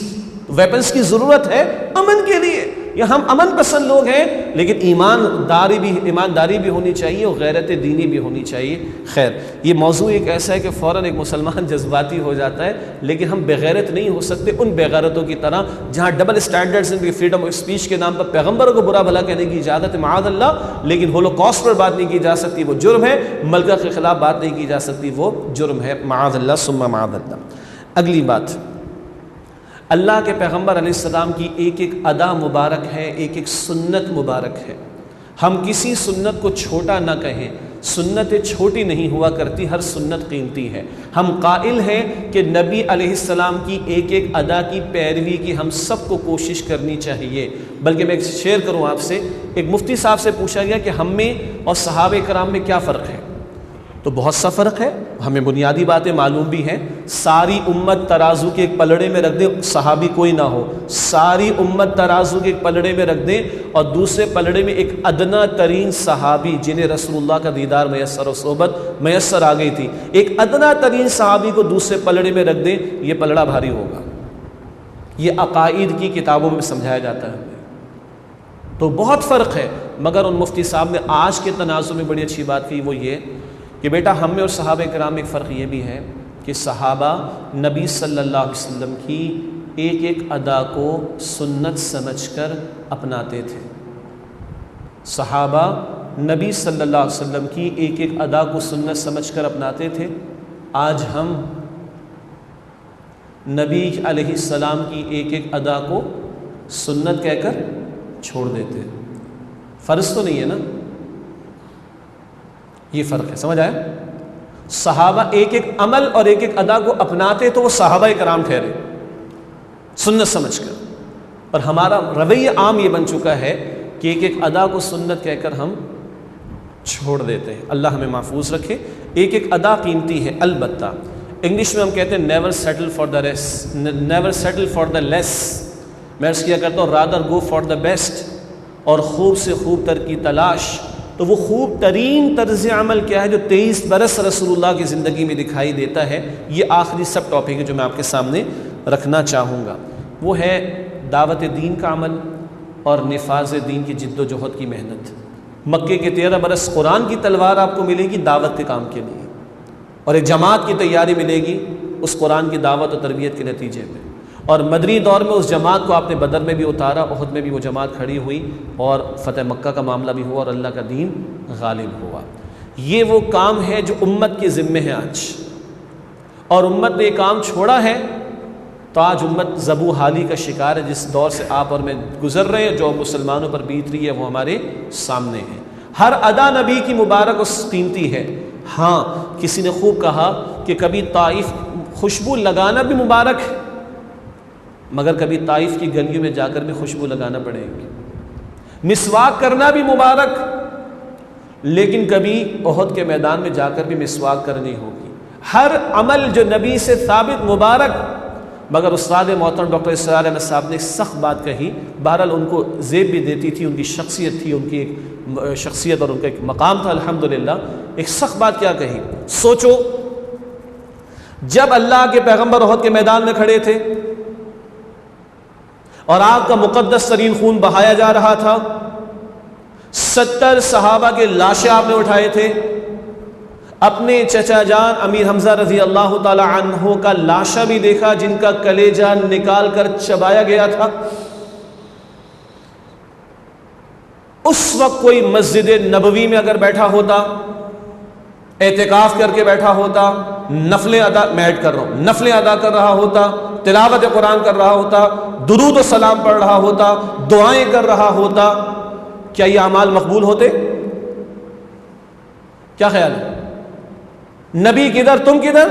weapons کی ضرورت ہے امن کے لیے، یہ ہم امن پسند لوگ ہیں، لیکن ایمانداری بھی ہونی چاہیے اور غیرت دینی بھی ہونی چاہیے۔ خیر، یہ موضوع ایک ایسا ہے کہ فوراً ایک مسلمان جذباتی ہو جاتا ہے، لیکن ہم بغیرت نہیں ہو سکتے ان بغیرتوں کی طرح جہاں ڈبل اسٹینڈرڈز ہیں، فریڈم آف اسپیچ کے نام پر پیغمبر کو برا بھلا کہنے کی اجازت ہے معاذ اللہ، لیکن ہولوکاسٹ پر بات نہیں کی جا سکتی، وہ جرم ہے، ملکہ کے خلاف بات نہیں کی جا سکتی، وہ جرم ہے، معاذ اللہ ثم معاذ اللہ۔ اگلی بات، اللہ کے پیغمبر علیہ السلام کی ایک ایک ادا مبارک ہے، ایک ایک سنت مبارک ہے، ہم کسی سنت کو چھوٹا نہ کہیں، سنتیں چھوٹی نہیں ہوا کرتی، ہر سنت قیمتی ہے۔ ہم قائل ہیں کہ نبی علیہ السلام کی ایک ایک ادا کی پیروی کی ہم سب کو کوشش کرنی چاہیے۔ بلکہ میں شیئر کروں آپ سے، ایک مفتی صاحب سے پوچھا گیا کہ ہم میں اور صحابہ کرام میں کیا فرق ہے، تو بہت سا فرق ہے، ہمیں بنیادی باتیں معلوم بھی ہیں۔ ساری امت ترازو کے ایک پلڑے میں رکھ دیں، صحابی کوئی نہ ہو، ساری امت ترازو کے ایک پلڑے میں رکھ دیں، اور دوسرے پلڑے میں ایک ادنا ترین صحابی جنہیں رسول اللہ کا دیدار میسر و صحبت میسر آ گئی تھی، ایک ادنا ترین صحابی کو دوسرے پلڑے میں رکھ دیں، یہ پلڑا بھاری ہوگا۔ یہ عقائد کی کتابوں میں سمجھایا جاتا ہے، تو بہت فرق ہے۔ مگر ان مفتی صاحب نے آج کے تناظر میں بڑی اچھی بات کی، وہ یہ کہ بیٹا ہم میں اور صحابہ کرام میں ایک فرق یہ بھی ہے کہ صحابہ نبی صلی اللہ علیہ وسلم کی ایک ایک ادا کو سنت سمجھ کر اپناتے تھے۔ صحابہ نبی صلی اللہ علیہ وسلم کی ایک ایک ادا کو سنت سمجھ کر اپناتے تھے، آج ہم نبی علیہ السلام کی ایک ایک ادا کو سنت کہہ کر چھوڑ دیتے ہیں۔ فرض تو نہیں ہے نا، یہ فرق ہے، سمجھ آیا؟ صحابہ ایک ایک عمل اور ایک ایک ادا کو اپناتے تو وہ صحابہ کرام ٹھہرے سنت سمجھ کر، اور ہمارا رویہ عام یہ بن چکا ہے کہ ایک ایک ادا کو سنت کہہ کر ہم چھوڑ دیتے ہیں۔ اللہ ہمیں محفوظ رکھے۔ ایک ایک ادا قیمتی ہے، البتہ انگلش میں ہم کہتے ہیں never settle for the race, never settle for the less. میں اس کیا کرتا ہوں، rather go for the best, اور خوب سے خوب تر کی تلاش۔ تو وہ خوب ترین طرز عمل کیا ہے جو 23 برس رسول اللہ کی زندگی میں دکھائی دیتا ہے؟ یہ آخری سب ٹاپک ہے جو میں آپ کے سامنے رکھنا چاہوں گا، وہ ہے دعوت دین کا عمل اور نفاذ دین کی جد و جہد کی محنت۔ مکے کے 13 برس قرآن کی تلوار آپ کو ملے گی دعوت کے کام کے لیے، اور ایک جماعت کی تیاری ملے گی اس قرآن کی دعوت و تربیت کے نتیجے میں، اور مدنی دور میں اس جماعت کو آپ نے بدر میں بھی اتارا، احد میں بھی وہ جماعت کھڑی ہوئی، اور فتح مکہ کا معاملہ بھی ہوا اور اللہ کا دین غالب ہوا۔ یہ وہ کام ہے جو امت کے ذمے ہے آج، اور امت نے یہ کام چھوڑا ہے تو آج امت ذبو حالی کا شکار ہے۔ جس دور سے آپ اور میں گزر رہے ہیں، جو مسلمانوں پر بیت رہی ہے، وہ ہمارے سامنے ہے۔ ہر ادا نبی کی مبارک اور قیمتی ہے۔ ہاں، کسی نے خوب کہا کہ کبھی طائف خوشبو لگانا بھی مبارک ہے، مگر کبھی طائف کی گلیوں میں جا کر بھی خوشبو لگانا پڑے گی۔ مسواک کرنا بھی مبارک، لیکن کبھی احد کے میدان میں جا کر بھی مسواک کرنی ہوگی۔ ہر عمل جو نبی سے ثابت مبارک، مگر استاد محترم ڈاکٹر اسرار احمد صاحب نے ایک سخت بات کہی، بہرحال ان کو زیب بھی دیتی تھی، ان کی شخصیت تھی، ان کی ایک شخصیت اور ان کا ایک مقام تھا الحمدللہ۔ ایک سخت بات کیا کہی؟ سوچو، جب اللہ کے پیغمبر احد کے میدان میں کھڑے تھے اور آپ کا مقدس ترین خون بہایا جا رہا تھا، 70 صحابہ کے لاشیں آپ نے اٹھائے تھے، اپنے چچا جان امیر حمزہ رضی اللہ تعالی عنہ کا لاشا بھی دیکھا جن کا کلیجہ نکال کر چبایا گیا تھا۔ اس وقت کوئی مسجد نبوی میں اگر بیٹھا ہوتا، اعتکاف کر کے بیٹھا ہوتا، نفلیں ادا، میں ایڈ کر رہا ہوں، نفلیں ادا کر رہا ہوتا، تلاوت قرآن کر رہا ہوتا، درود و سلام پڑھ رہا ہوتا، دعائیں کر رہا ہوتا، کیا یہ اعمال مقبول ہوتے؟ کیا خیال ہے؟ نبی کدھر، تم کدھر؟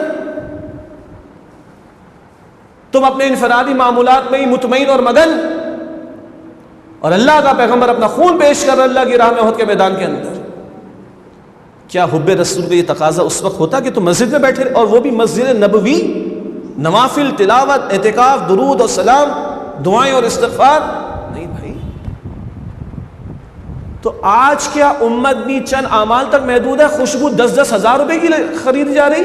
تم اپنے انفرادی معمولات میں ہی مطمئن اور مگن، اور اللہ کا پیغمبر اپنا خون پیش کر اللہ کی راہ میں احد کے میدان کے اندر۔ کیا حب رسول کا یہ تقاضا اس وقت ہوتا کہ تم مسجد میں بیٹھے، اور وہ بھی مسجد نبوی، نوافل، تلاوت، اعتکاف، درود و سلام، دعائیں اور استغفار؟ نہیں بھائی۔ تو آج کیا امت بھی چند اعمال تک محدود ہے؟ خوشبو 10-10 ہزار روپے کی خریدی جا رہی،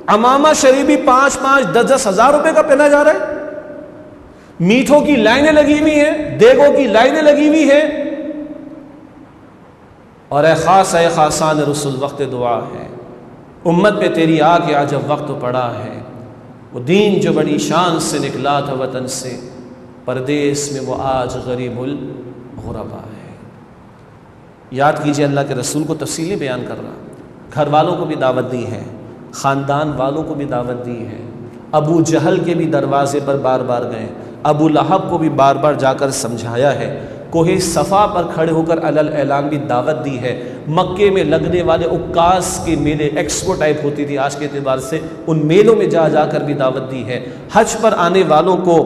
امامہ شریفی 5-5 10-10 ہزار روپے کا پہنا جا رہا ہے، میٹھوں کی لائنیں لگی ہوئی ہیں، دیگوں کی لائنیں لگی ہوئی ہیں، اور اے خاصان رسول وقت دعا ہے، امت پہ تیری آ کے آج اب وقت پڑا ہے، وہ دین جو بڑی شان سے نکلا تھا وطن سے، پردیس میں وہ آج غریب الغربا ہے۔ یاد کیجئے، اللہ کے رسول کو تفصیلی بیان کر رہا، گھر والوں کو بھی دعوت دی ہے، خاندان والوں کو بھی دعوت دی ہے، ابو جہل کے بھی دروازے پر بار بار گئے، ابو لہب کو بھی بار بار جا کر سمجھایا ہے، کوہ صفا پر کھڑے ہو کر علل اعلان بھی دعوت دی ہے، مکے میں لگنے والے عکاس کے میلے، ایکسپو ٹائپ ہوتی تھی آج کے اعتبار سے، ان میلوں میں جا جا کر بھی دعوت دی ہے، حج پر آنے والوں کو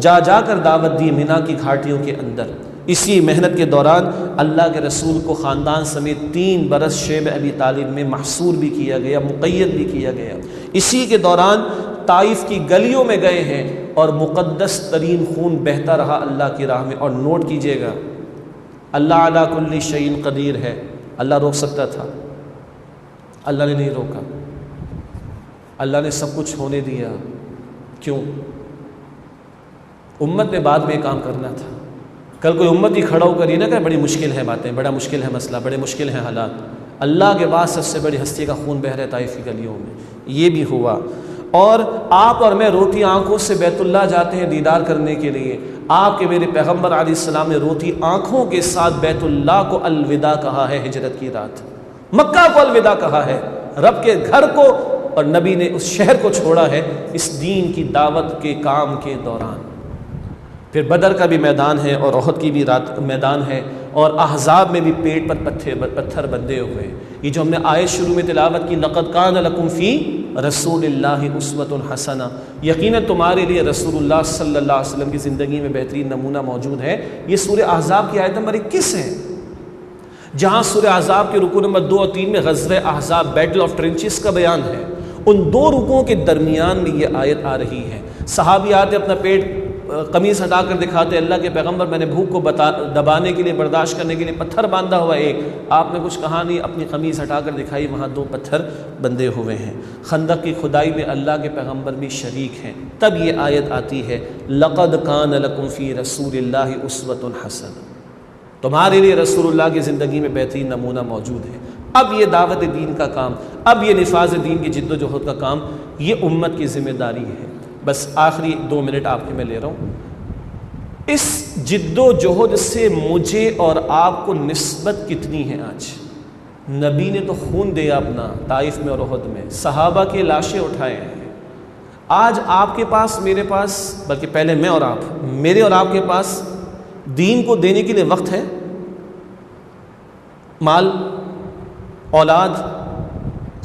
جا جا کر دعوت دی مینا کی گھاٹیوں کے اندر۔ اسی محنت کے دوران اللہ کے رسول کو خاندان سمیت 3 برس شیب ابی طالب میں محصور بھی کیا گیا، مقید بھی کیا گیا۔ اسی کے دوران طائف کی گلیوں میں گئے ہیں اور مقدس ترین خون بہتا رہا اللہ کی راہ میں۔ اور نوٹ کیجئے گا، اللہ علی کل شیء قدیر ہے، اللہ روک سکتا تھا، اللہ نے نہیں روکا، اللہ نے سب کچھ ہونے دیا۔ کیوں؟ امت نے بعد میں کام کرنا تھا۔ کل کوئی امت ہی کھڑا ہو کر یہ نہ کہ بڑی مشکل ہے باتیں، بڑا مشکل ہے مسئلہ، بڑے مشکل ہیں حالات، اللہ کے بعد سب سے بڑی ہستی کا خون بہہ رہا ہے طائف کی گلیوں میں، یہ بھی ہوا۔ اور آپ اور میں روٹی آنکھوں سے بیت اللہ جاتے ہیں دیدار کرنے کے لیے، آپ کے میرے پیغمبر علیہ السلام نے روتی آنکھوں کے ساتھ بیت اللہ کو الوداع کہا ہے ہجرت کی رات، مکہ کو الوداع کہا ہے، رب کے گھر کو، اور نبی نے اس شہر کو چھوڑا ہے اس دین کی دعوت کے کام کے دوران۔ پھر بدر کا بھی میدان ہے اور احد کی بھی رات میدان ہے، اور احزاب میں بھی پیٹ پر پتھر بندھے ہوئے۔ یہ جو ہم نے آیت شروع میں تلاوت کی، لقد کان لکم فی رسول اللہ اسوۃ حسنہ، یقیناً تمہارے لیے رسول اللہ صلی اللہ علیہ وسلم کی زندگی میں بہترین نمونہ موجود ہے، یہ سورہ احزاب کی آیت نمبر 21 ہے، جہاں سورہ احزاب کے رکوع نمبر 2 اور 3 میں غزوہ احزاب بیٹل آف ٹرنچز کا بیان ہے۔ ان دو رکوعوں کے درمیان میں یہ آیت آ رہی ہے۔ صحابی آتے اپنا پیٹ قمیص ہٹا کر دکھاتے، اللہ کے پیغمبر میں نے بھوک کو دبانے کے لیے، برداشت کرنے کے لیے پتھر باندھا ہوا ایک، آپ نے کچھ کہا نہیں، اپنی قمیص ہٹا کر دکھائی، وہاں 2 پتھر بندھے ہوئے ہیں۔ خندق کی کھدائی میں اللہ کے پیغمبر بھی شریک ہیں، تب یہ آیت آتی ہے لقد کان لکم فی رسول اللہ اسوۃ حسنہ، تمہارے لیے رسول اللہ کی زندگی میں بہترین نمونہ موجود ہے۔ اب یہ دعوت دین کا کام، اب یہ نفاذ دین کی جد و جہد کا کام، یہ امت کی ذمہ داری ہے۔ بس آخری 2 منٹ آپ کے میں لے رہا ہوں۔ اس جد و جہد سے مجھے اور آپ کو نسبت کتنی ہے؟ آج نبی نے تو خون دیا اپنا طائف میں اور احد میں، صحابہ کے لاشیں اٹھائے ہیں۔ آج آپ کے پاس، میرے پاس، بلکہ پہلے میں اور آپ، میرے اور آپ کے پاس دین کو دینے کے لیے وقت ہے؟ مال، اولاد،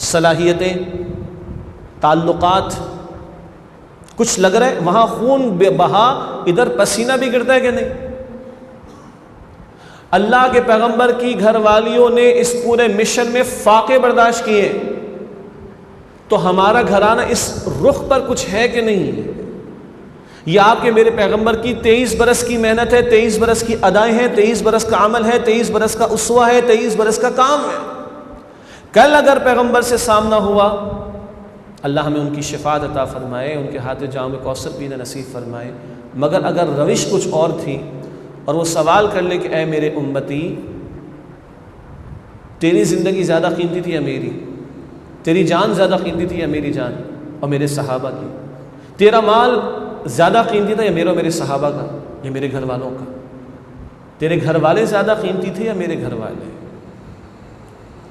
صلاحیتیں، تعلقات، کچھ لگ رہا ہے وہاں خون بہا، ادھر پسینہ بھی گرتا ہے کہ نہیں؟ اللہ کے پیغمبر کی گھر والیوں نے اس پورے مشن میں فاقے برداشت کیے، تو ہمارا گھرانہ اس رخ پر کچھ ہے کہ نہیں؟ یہ آپ کے میرے پیغمبر کی 23 برس کی محنت ہے، 23 برس کی ادائیں ہیں، 23 برس کا عمل ہے، 23 برس کا اسوہ ہے، 23 برس کا کام ہے۔ کل اگر پیغمبر سے سامنا ہوا، اللہ ہمیں ان کی شفاعت عطا فرمائے، ان کے ہاتھ جام کوثر پینا نصیب فرمائے، مگر اگر روش کچھ اور تھی اور وہ سوال کر لے کہ اے میرے امتی، تیری زندگی زیادہ قیمتی تھی یا میری؟ تیری جان زیادہ قیمتی تھی یا میری جان اور میرے صحابہ کی؟ تیرا مال زیادہ قیمتی تھا یا میرا اور میرے صحابہ کا یا میرے گھر والوں کا؟ تیرے گھر والے زیادہ قیمتی تھے یا میرے گھر والے؟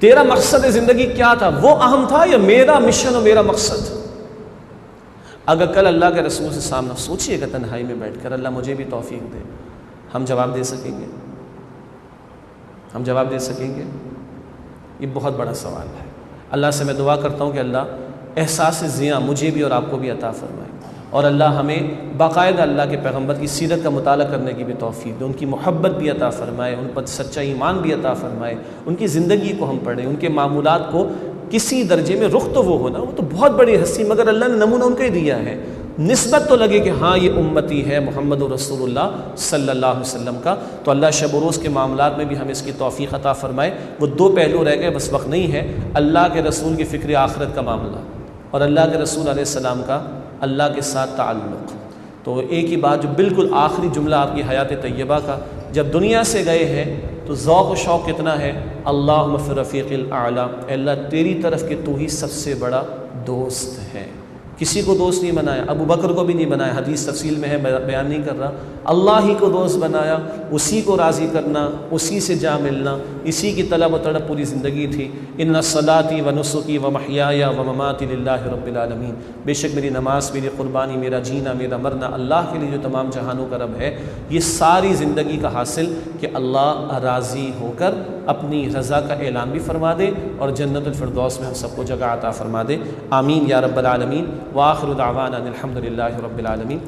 تیرا مقصد زندگی کیا تھا؟ وہ اہم تھا یا میرا مشن اور میرا مقصد؟ اگر کل اللہ کے رسول سے سامنا، سوچئے کہ تنہائی میں بیٹھ کر، اللہ مجھے بھی توفیق دے، ہم جواب دے سکیں گے؟ ہم جواب دے سکیں گے؟ یہ بہت بڑا سوال ہے۔ اللہ سے میں دعا کرتا ہوں کہ اللہ احساس زیاں مجھے بھی اور آپ کو بھی عطا فرمائے، اور اللہ ہمیں باقاعدہ اللہ کے پیغمبر کی سیرت کا مطالعہ کرنے کی بھی توفیق دے، ان کی محبت بھی عطا فرمائے، ان پر سچا ایمان بھی عطا فرمائے، ان کی زندگی کو ہم پڑھیں، ان کے معمولات کو کسی درجے میں رخ تو وہ ہونا، وہ تو بہت بڑی ہستی، مگر اللہ نے نمونہ ان کو ہی دیا ہے، نسبت تو لگے کہ ہاں یہ امتی ہے محمد رسول اللہ صلی اللہ علیہ وسلم کا۔ تو اللہ شب و روز کے معاملات میں بھی ہمیں اس کی توفیق عطا فرمائے۔ وہ 2 پہلو رہ گئے، بس وقت نہیں ہے، اللہ کے رسول کی فکر آخرت کا معاملہ اور اللہ کے رسول علیہ السلام کا اللہ کے ساتھ تعلق۔ تو ایک ہی بات جو بالکل آخری جملہ آپ کی حیات طیبہ کا، جب دنیا سے گئے ہیں تو ذوق و شوق کتنا ہے؟ اللہم فی الرفیق الاعلیٰ، اے اللہ تیری طرف کہ تو ہی سب سے بڑا دوست ہے۔ کسی کو دوست نہیں بنایا، ابو بکر کو بھی نہیں بنایا، حدیث تفصیل میں ہے، بیان نہیں کر رہا، اللہ ہی کو دوست بنایا، اسی کو راضی کرنا، اسی سے جا ملنا، اسی کی طلب و تڑپ پوری زندگی تھی۔ ان صلاتی و نسکی و محیای و مماتی للہ رب العالمین، بے شک میری نماز، میری قربانی، میرا جینا، میرا مرنا اللہ کے لیے جو تمام جہانوں کا رب ہے۔ یہ ساری زندگی کا حاصل کہ اللہ راضی ہو کر اپنی رضا کا اعلان بھی فرما دے اور جنت الفردوس میں ہم سب کو جگہ عطا فرما دے، آمین یا رب العالمین۔ وآخر دعوانا الحمد للہ رب العالمین۔